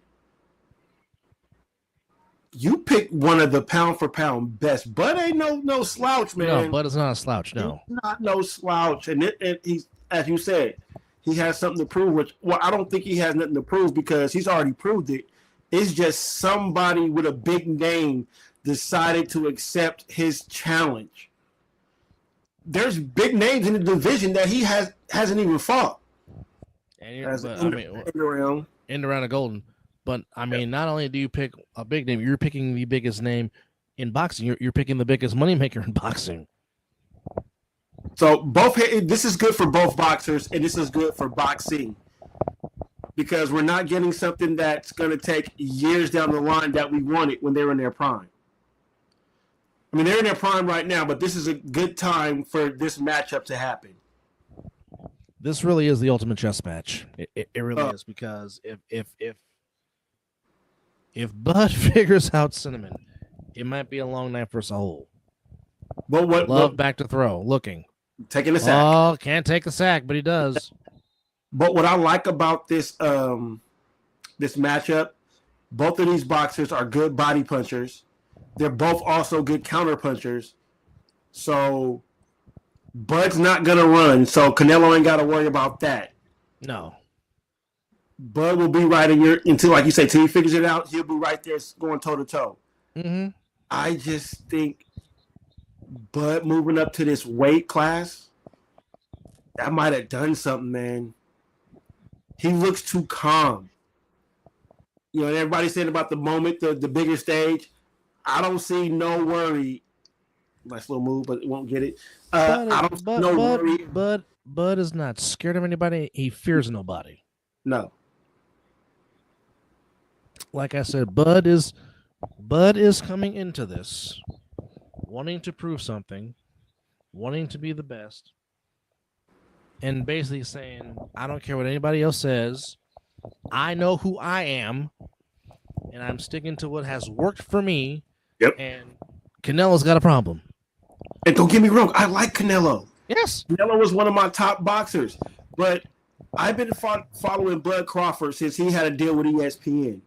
You pick one of the pound for pound best. Bud ain't no slouch, man. No, Bud is not a slouch. No, he's not no slouch. And he's, as you said, he has something to prove. Which, well, I don't think he has nothing to prove because he's already proved it. It's just somebody with a big name decided to accept his challenge. There's big names in the division that he hasn't even fought. And end around a golden. But, I mean, not only do you pick a big name, you're picking the biggest name in boxing. You're picking the biggest moneymaker in boxing. So, this is good for both boxers, and this is good for boxing. Because we're not getting something that's going to take years down the line that we wanted when they were in their prime. I mean, they're in their prime right now, but this is a good time for this matchup to happen. This really is the ultimate chess match. It really is, because if Bud figures out Cinnamon, it might be a long night for Saul. Love back to throw, looking. Taking the sack. Oh, can't take the sack, but he does. But what I like about this this matchup, both of these boxers are good body punchers. They're both also good counter punchers. So Bud's not going to run, so Canelo ain't got to worry about that. No. Bud will be right until, like you say, till he figures it out, he'll be right there going toe-to-toe. Mm-hmm. I just think Bud moving up to this weight class, that might have done something, man. He looks too calm. You know, and everybody's saying about the moment, the bigger stage. I don't see no worry. Nice little move, but it won't get it. I don't see no worry. Bud is not scared of anybody. He fears nobody. No. Like I said, Bud is coming into this wanting to prove something, wanting to be the best, and basically saying, I don't care what anybody else says. I know who I am, and I'm sticking to what has worked for me. Yep. And Canelo's got a problem. And don't get me wrong, I like Canelo. Yes. Canelo was one of my top boxers, but I've been following Bud Crawford since he had a deal with ESPN.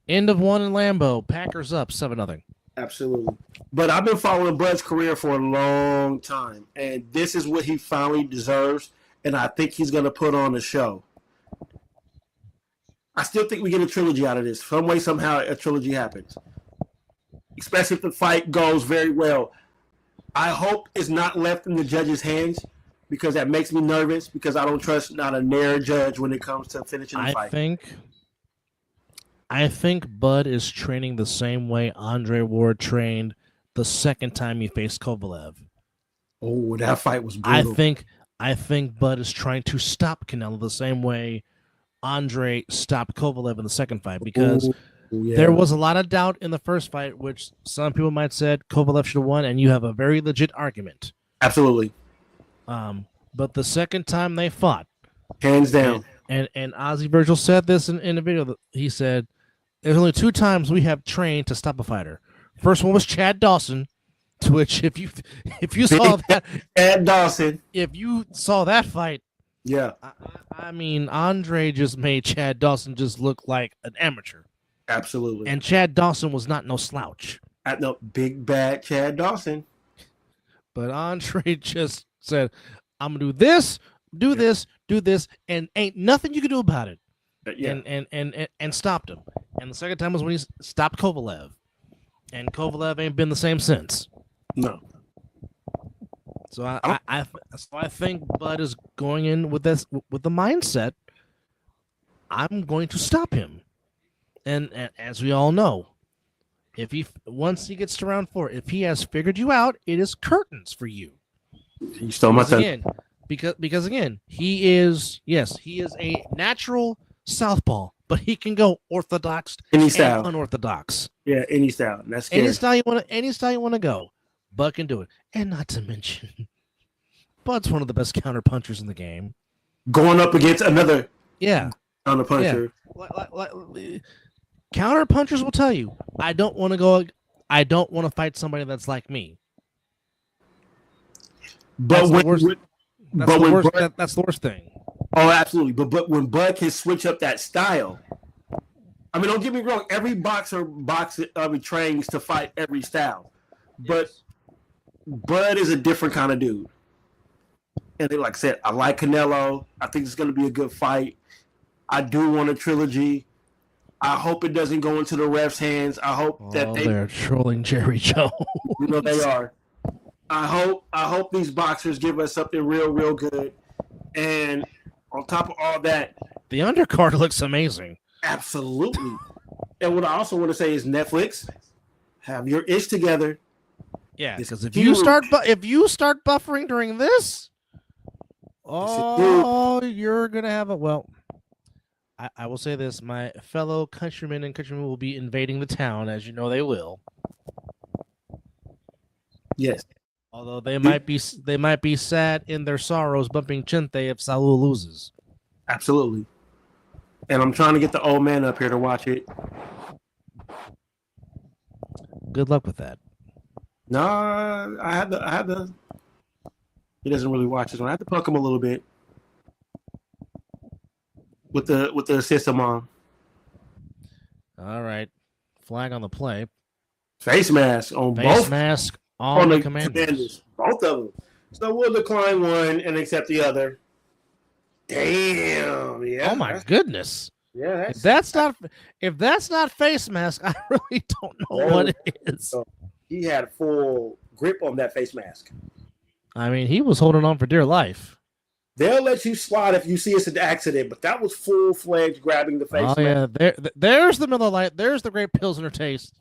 End of one in Lambeau. Packers up 7-0. Absolutely. But I've been following Bud's career for a long time, and this is what he finally deserves, and I think he's going to put on a show. I still think we get a trilogy out of this. Some way, somehow, a trilogy happens, especially if the fight goes very well. I hope it's not left in the judge's hands because that makes me nervous because I don't trust not a near judge when it comes to finishing the fight. I think Bud is training the same way Andre Ward trained the second time he faced Kovalev. Oh, that fight was brutal. I think Bud is trying to stop Canelo the same way Andre stopped Kovalev in the second fight because there was a lot of doubt in the first fight, which some people might have said Kovalev should have won, and you have a very legit argument. Absolutely. But the second time they fought, hands down, and Ozzy Virgil said this in a video. He said, "There's only 2 times we have trained to stop a fighter. First one was Chad Dawson, to which if you saw that Chad Dawson, if you saw that fight, yeah, I mean Andre just made Chad Dawson just look like an amateur. Absolutely. And Chad Dawson was not no slouch. No, big bad Chad Dawson. But Andre just said, I'm gonna do this, and ain't nothing you can do about it. Yeah. And stopped him. And the second time was when he stopped Kovalev. And Kovalev ain't been the same since. No. So I think Bud is going in with the mindset, I'm going to stop him. And as we all know, once he gets to round 4, if he has figured you out, it is curtains for you. You stole my thunder. Because again, he is a natural southpaw, but he can go orthodox any and style, unorthodox. Yeah, any style. That's scary. Any style you want to go, Bud can do it. And not to mention, Bud's one of the best counter punchers in the game. Going up against another counter puncher. Yeah. Counter punchers will tell you, I don't want to fight somebody that's like me. But that's the worst thing. Oh, absolutely. But when Bud can switch up that style, I mean, don't get me wrong. Every boxer trains to fight every style, but Bud is a different kind of dude. And like I said, I like Canelo. I think it's going to be a good fight. I do want a trilogy. I hope it doesn't go into the refs' hands. I hope that they're trolling Jerry Jones. You know they are. I hope these boxers give us something real good. And on top of all that, the undercard looks amazing. Absolutely. And what I also want to say is Netflix, have your ish together. Yeah, because if you start buffering during this, you're gonna have a I will say this: my fellow countrymen and countrywomen will be invading the town, as you know they will. Yes. Although they might be sad in their sorrows, bumping Chinte if Saul loses. Absolutely. And I'm trying to get the old man up here to watch it. Good luck with that. No, I had the. He doesn't really watch this one. I have to poke him a little bit. With the system on. All right. Flag on the play. Face mask on both. Face mask on the commanders. Both of them. So we'll decline one and accept the other. Damn. Yeah. Oh my goodness. Yeah. If that's not face mask, I really don't know what it is. So he had full grip on that face mask. I mean, he was holding on for dear life. They'll let you slide if you see it's an accident, but that was full-fledged grabbing the face mask. Yeah, there's the Miller Lite. There's the great Pilsner taste.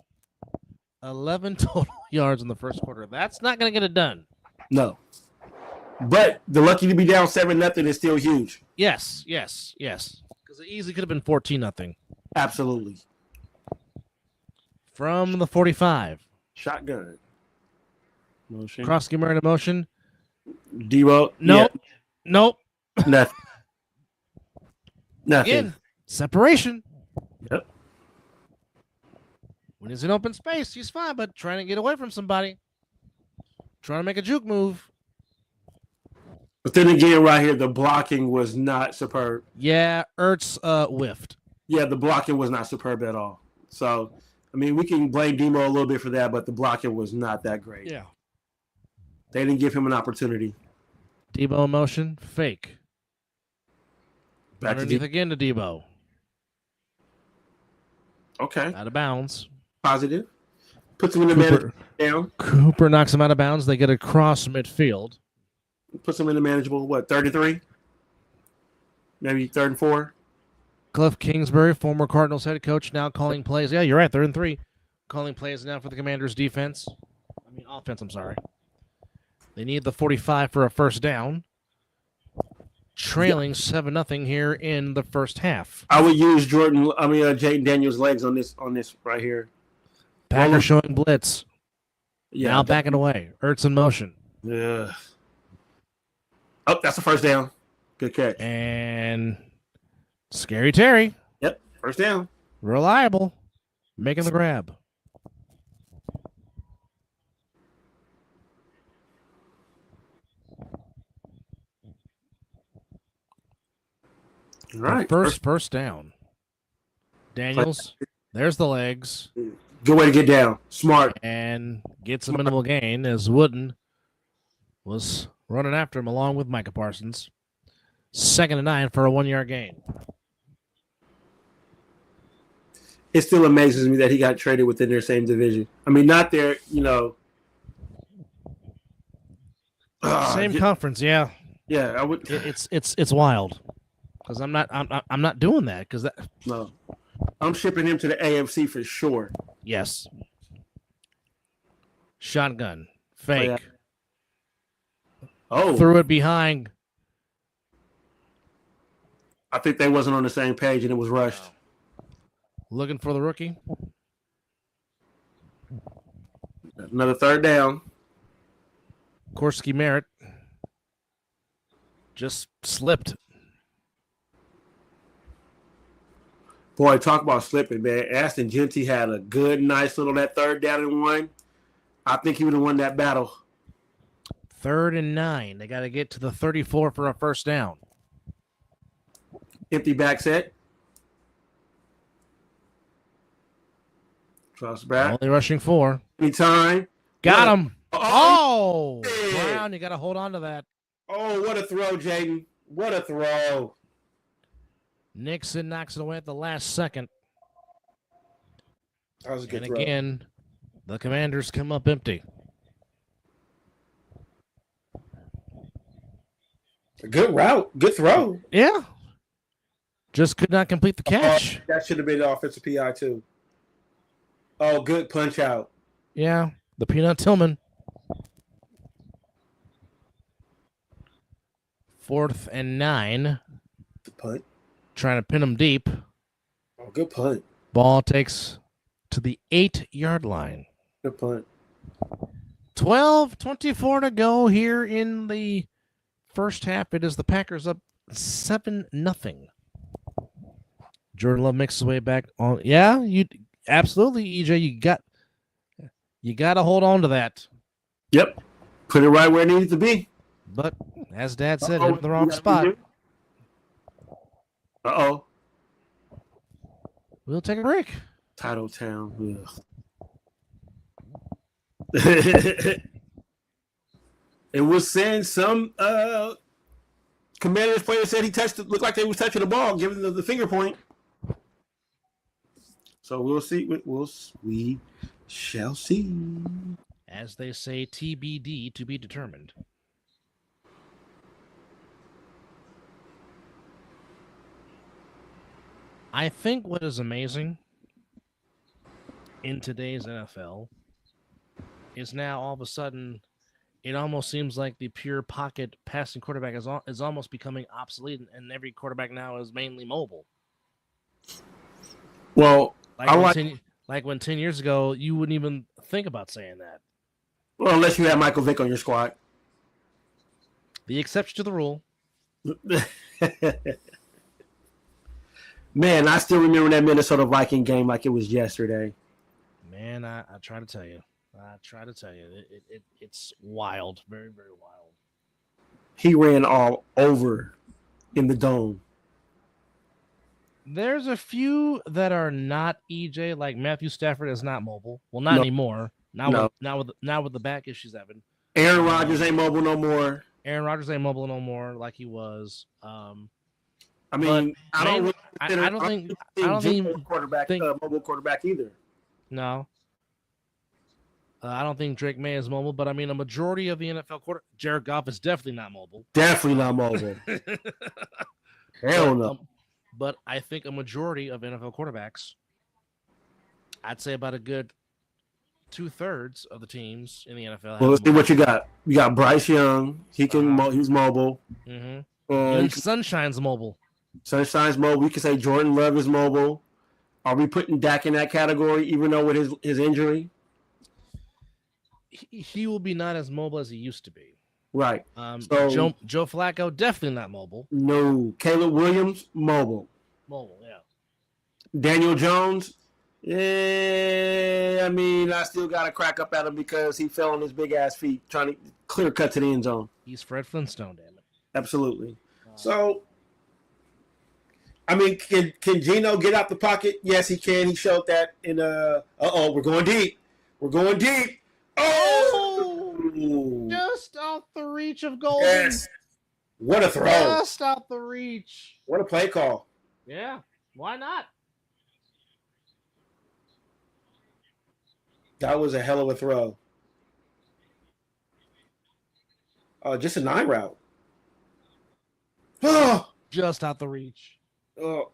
11 total yards in the first quarter. That's not going to get it done. No. But the lucky to be down 7-0 is still huge. Yes. Because it easily could have been 14-0. Absolutely. From the 45. Shotgun. Motion. Cross game in motion. Debo. Nope. Yeah, Nope. nothing. Nothing. Again, separation. Yep. When he's in open space, he's fine, but trying to get away from somebody, trying to make a juke move. But then again, right here, the blocking was not superb. Yeah, Ertz whiffed. Yeah, the blocking was not superb at all. So, I mean, we can blame Demo a little bit for that, but the blocking was not that great. Yeah. They didn't give him an opportunity. Debo in motion, fake. Back Underneath to again to Debo. Okay. Out of bounds. Positive. Puts him in the manageable down. Cooper knocks him out of bounds. They get across midfield. Puts him in the manageable, 33? Maybe 3rd and 4? Cliff Kingsbury, former Cardinals head coach, now calling plays. Yeah, you're right, 3rd and 3. Calling plays now for the Commanders' offense. I'm sorry. They need the 45 for a first down. Trailing 7-0 here in the first half. I would use Jaden Daniels' legs on this right here. Packers showing blitz. Yeah. Now backing away. Ertz in motion. Yeah. Oh, that's a first down. Good catch. And Scary Terry. Yep, first down. Reliable. Making the grab. All right. First down. Daniels. There's the legs. Good way to get down. Smart. And gets a minimal gain as Wooden was running after him along with Micah Parsons. 2nd and 9 for a 1-yard gain. It still amazes me that he got traded within their same division. I mean, not their, Same conference, yeah. Yeah, I would. It's wild because I'm not doing that because that. No, I'm shipping him to the AFC for sure. Yes. Shotgun fake. Oh, threw it behind. I think they wasn't on the same page and it was rushed. Looking for the rookie. Another 3rd down. Korski Merritt just slipped. Boy, talk about slipping, man. Aston Genty had a good, nice little that 3rd down and 1. I think he would have won that battle. 3rd and 9. They got to get to the 34 for a first down. Empty back set. Cross back. Only rushing 4. Anytime. Got him. Oh, man. Brown, you got to hold on to that. Oh, what a throw, Jaden. What a throw. Nixon knocks it away at the last second. That was a good and throw. Again, the Commanders come up empty. A good route. Good throw. Yeah. Just could not complete the catch. That should have been the offensive PI, too. Oh, good punch out. Yeah. The Peanut Tillman. 4th and 9. Good punt. Trying to pin him deep. Oh, good punt. Ball takes to the 8-yard line. Good punt. 12:24 to go here in the first half. It is the Packers up 7-0. Jordan Love makes his way back on. Yeah, you absolutely, EJ. You got to hold on to that. Yep. Put it right where it needed to be. But as Dad said, hit in the wrong spot. Uh-oh. We'll take a break. Title Town. It was saying some Commanders player said he looked like they was touching the ball, giving the finger point. So we'll see. We shall see. As they say, TBD, to be determined. I think what is amazing in today's NFL is now all of a sudden it almost seems like the pure pocket passing quarterback is almost becoming obsolete, and every quarterback now is mainly mobile. Well, like when 10 years ago, you wouldn't even think about saying that. Well, unless you had Michael Vick on your squad. The exception to the rule. Man, I still remember that Minnesota Viking game like it was yesterday. Man, I try to tell you. It's wild. Very, very wild. He ran all over in the dome. There's a few that are not EJ, like Matthew Stafford is not mobile. Well, not anymore. Now with the back issues, Evan. Aaron Rodgers ain't mobile no more. Aaron Rodgers ain't mobile no more like he was. I mean, I don't think mobile quarterback either. No. I don't think Drake May is mobile, but I mean, a majority of the NFL Jared Goff is definitely not mobile. Definitely not mobile. Hell no. But I think a majority of NFL quarterbacks, I'd say about a good 2/3 of the teams in the NFL. Well, let's see what you got. You got Bryce Young. He's mobile. Mm-hmm. Sunshine's mobile. Sunshine's mobile. We can say Jordan Love is mobile. Are we putting Dak in that category, even though with his injury? He will be not as mobile as he used to be. Right. So Joe Flacco, definitely not mobile. No. Caleb Williams, mobile. Mobile, yeah. Daniel Jones, I mean, I still got to crack up at him because he fell on his big-ass feet trying to clear cut to the end zone. He's Fred Flintstone, damn it. Absolutely. So, I mean, can Geno get out the pocket? Yes, he can. He showed that in we're going deep. We're going deep. Oh! Just out the reach of Golden. Yes. What a throw. Just out the reach. What a play call. Yeah. Why not? That was a hell of a throw. Just a 9 route. Oh! Just out the reach. Oh!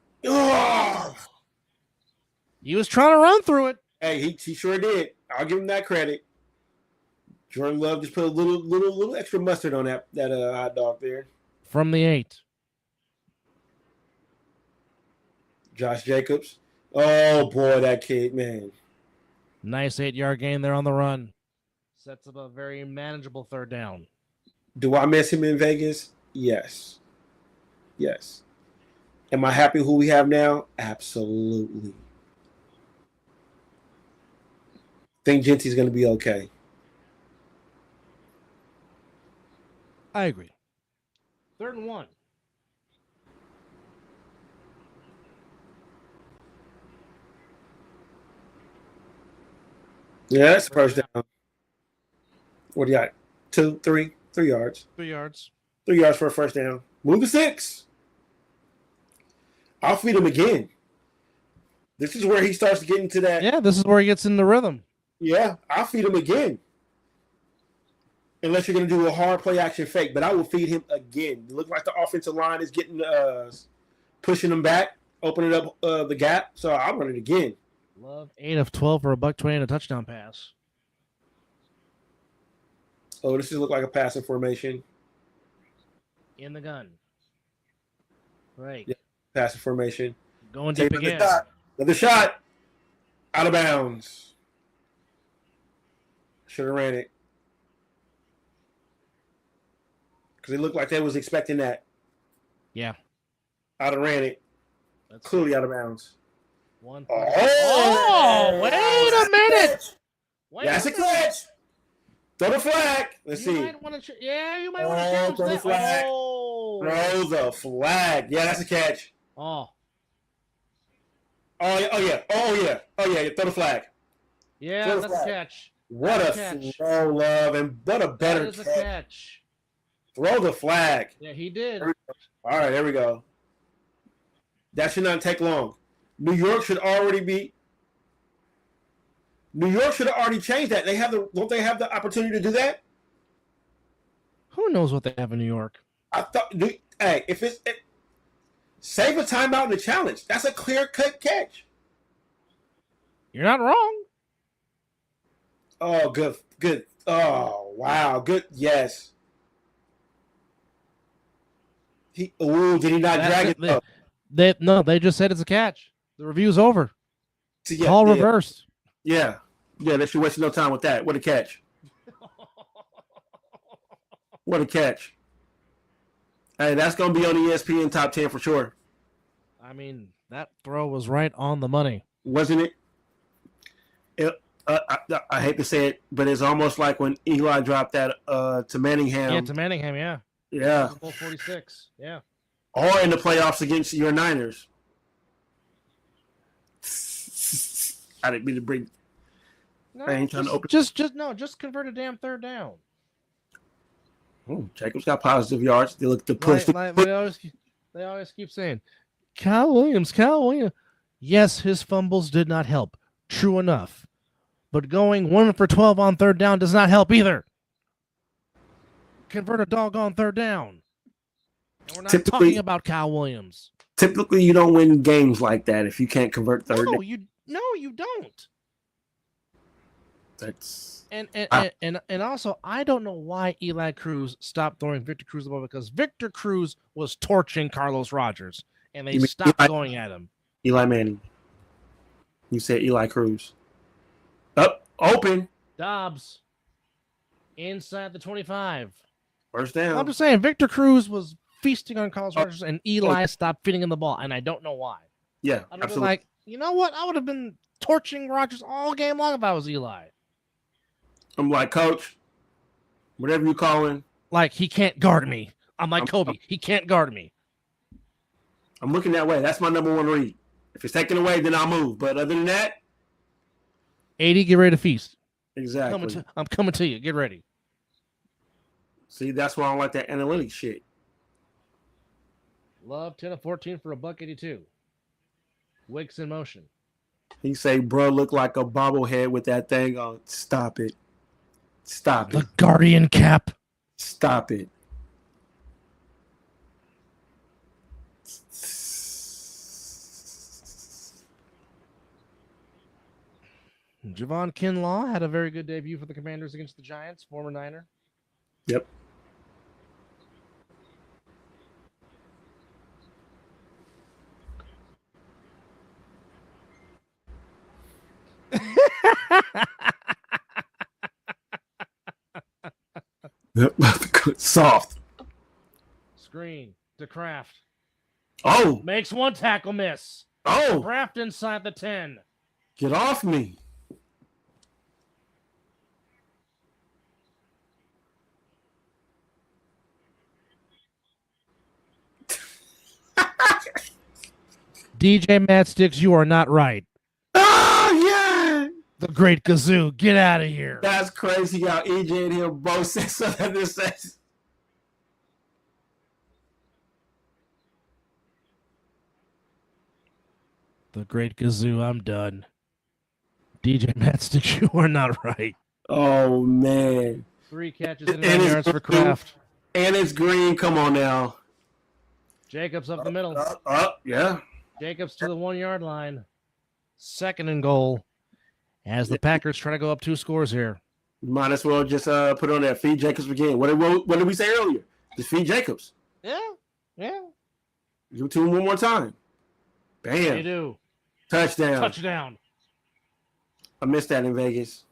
He was trying to run through it. Hey, he sure did. I'll give him that credit. Jordan Love just put a little extra mustard on that hot dog there. From the 8. Josh Jacobs. Oh, boy, that kid, man. Nice 8-yard gain there on the run. Sets up a very manageable third down. Do I miss him in Vegas? Yes. Yes. Am I happy who we have now? Absolutely. Think Genty's going to be okay. I agree. 3rd and 1. Yeah, that's first down. What do you got? 2, 3 yards. 3 yards. 3 yards for a first down. Move to 6. I'll feed him again. This is where he starts to get into that. Yeah, this is where he gets in the rhythm. Yeah, I'll feed him again. Unless you're going to do a hard play action fake, but I will feed him again. It looks like the offensive line is getting pushing him back, opening up the gap. So I'll run it again. Love 8 of 12 for a $120 and a touchdown pass. Oh, this does look like a passing formation. In the gun. Right. Yeah, passing formation. Going deep again. Another shot. Out of bounds. Should have ran it. Because it looked like they was expecting that. Yeah. I'd have ran it. That's clearly out of bounds. Wait a minute. That's a catch. Throw the flag. Let's see. You might want to challenge throw the flag. Oh. Throw the flag. Yeah, that's a catch. Oh. Oh yeah. Throw the flag. Yeah, that's a catch. What a throw, Love, and what a better catch. Throw the flag. Yeah, he did. All right, there we go. That should not take long. New York should have already changed that. Don't they have the opportunity to do that? Who knows what they have in New York? I thought, save a timeout in the challenge. That's a clear-cut catch. You're not wrong. Oh, good. Oh, wow, good. Yes. Did he not drag it up? They just said it's a catch. The review's over. Call reversed. Yeah, they should waste no time with that. What a catch. What a catch. Hey, that's going to be on ESPN top 10 for sure. I mean, that throw was right on the money. Wasn't it? I hate to say it, but it's almost like when Eli dropped that to Manningham. Yeah, to Manningham, yeah. Yeah. 46, yeah. Or in the playoffs against your Niners. I didn't mean to bring. No, I ain't trying to open. Just convert a damn third down. Oh, Jacobs got positive yards. They look to push. They always keep saying, Kyle Williams. Yes, his fumbles did not help. True enough. But going 1 for 12 on third down does not help either. Convert a doggone third down. And we're not talking about Kyle Williams. Typically, you don't win games like that if you can't convert third down. You don't. That's and also, I don't know why Eli Cruz stopped throwing Victor Cruz the ball, because Victor Cruz was torching Carlos Rogers, and they stopped going at him. Eli Manning. You said Eli Cruz. Up, open. Dobbs inside the 25. First down. I'm just saying, Victor Cruz was feasting on Carlos Rogers, and Eli stopped feeding him the ball, and I don't know why. Yeah, I'd have been like, you know what? I would have been torching Rogers all game long if I was Eli. I'm like, Coach, whatever you calling. Like, he can't guard me. I'm like Kobe. He can't guard me. I'm looking that way. That's my number one read. If it's taken away, then I'll move. But other than that, 80, get ready to feast. Exactly. I'm coming to you. Get ready. See, that's why I don't like that analytics shit. Love 10 of 14 for $182. Wicks in motion. He say, bro, look like a bobblehead with that thing on. Stop it. Stop it. The Guardian cap. Stop it. Javon Kinlaw had a very good debut for the Commanders against the Giants, former Niner. Yep. Soft. Screen to Kraft. Oh. Makes one tackle miss. Oh. Kraft inside the 10. Get off me. DJ Mattsticks, you are not right. Oh, yeah. The Great Gazoo, get out of here. That's crazy how EJ and him both said something to say. The Great Gazoo, I'm done. DJ Mattsticks, you are not right. Oh, man. 3 catches and 9 yards for Kraft. And it's green. Come on now. Jacobs up the middle. Yeah. Jacobs to the 1 yard line. 2nd and goal. As the Packers try to go up 2 scores here. Might as well just put on that feed Jacobs again. What did we say earlier? Just feed Jacobs. Yeah. Give it to him one more time. Bam. They do. Touchdown. I missed that in Vegas.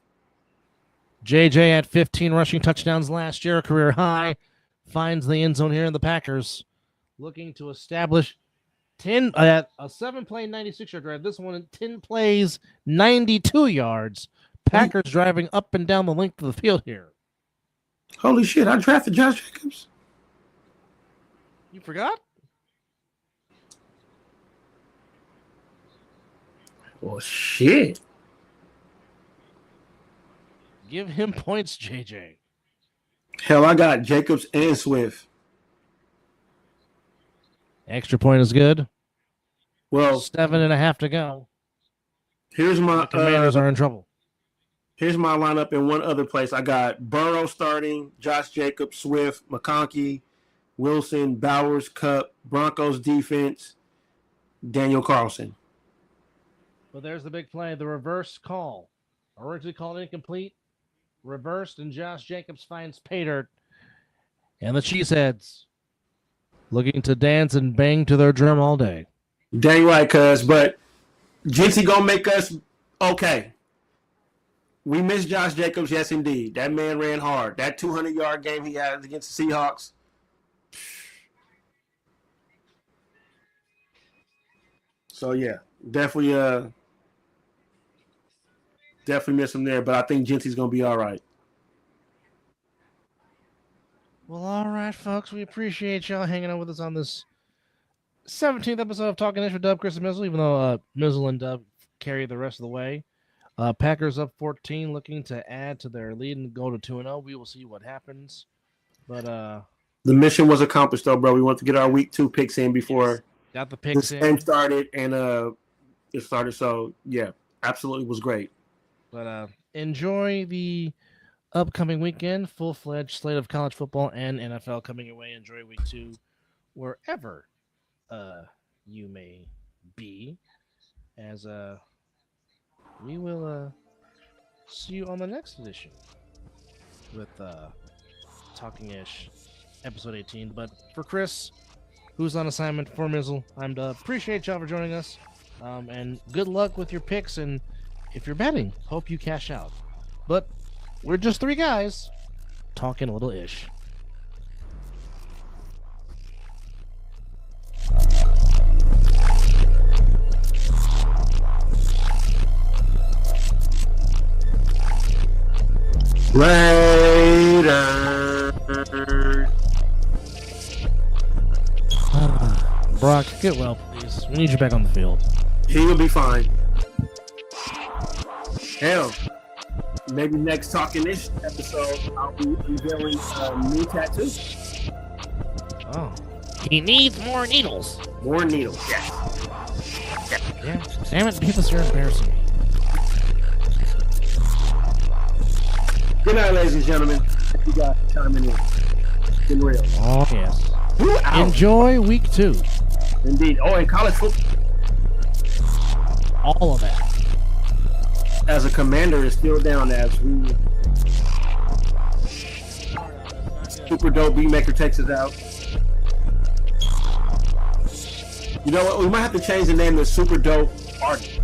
JJ at 15 rushing touchdowns last year, career high. Finds the end zone here in the Packers. Looking to establish a 7-play, 96-yard drive. This one, 10 plays, 92 yards. Packers driving up and down the length of the field here. Holy shit, I drafted Josh Jacobs. You forgot? Well, shit. Give him points, JJ. Hell, I got Jacobs and Swift. Extra point is good. Well, 7.5 to go. Here's my the Commanders are in trouble. Here's my lineup in one other place. I got Burrow starting, Josh Jacobs, Swift, McConkey, Wilson, Bowers, Cup, Broncos defense, Daniel Carlson. But there's the big play, the reverse call. Originally called incomplete, reversed, and Josh Jacobs finds pay dirt. And the Cheeseheads looking to dance and bang to their drum all day. Dang right, cuz. But Jinty gonna make us okay. We miss Josh Jacobs, yes, indeed. That man ran hard. That 200-yard game he had against the Seahawks. So yeah, definitely miss him there. But I think Genty's gonna be all right. Well, all right, folks. We appreciate y'all hanging out with us on this 17th episode of Talking Ish with Dub, Chris, and Mizzle. Even though Mizzle and Dub carry the rest of the way. Packers up 14, looking to add to their lead and go to 2-0. We will see what happens. But the mission was accomplished, though, bro. We want to get our week 2 picks in before got the picks this in. game started, and it started. So yeah, absolutely was great. But enjoy the upcoming weekend. Full-fledged slate of college football and NFL coming your way. Enjoy week 2 wherever you may be. As we will see you on the next edition with Talking Ish episode 18. But for Chris, who's on assignment for Mizzle, I'm Dub. Appreciate y'all for joining us. And good luck with your picks. And if you're betting, hope you cash out. But we're just 3 guys talking a little ish. Raiders. Brock, get well, please. We need you back on the field. He will be fine. Hell, maybe next Talking Ish episode, I'll be unveiling a new tattoo. Oh. He needs more needles. More needles, yes. Yeah. Damn it, Beavis, you're embarrassing me. Good night, ladies and gentlemen. You guys chiming in. Been real. Oh, yes. Ooh, enjoy week 2. Indeed. Oh, and college football. All of that. As a commander is still down as we super dope beatmaker takes us out. You know what? We might have to change the name to Super Dope Artist.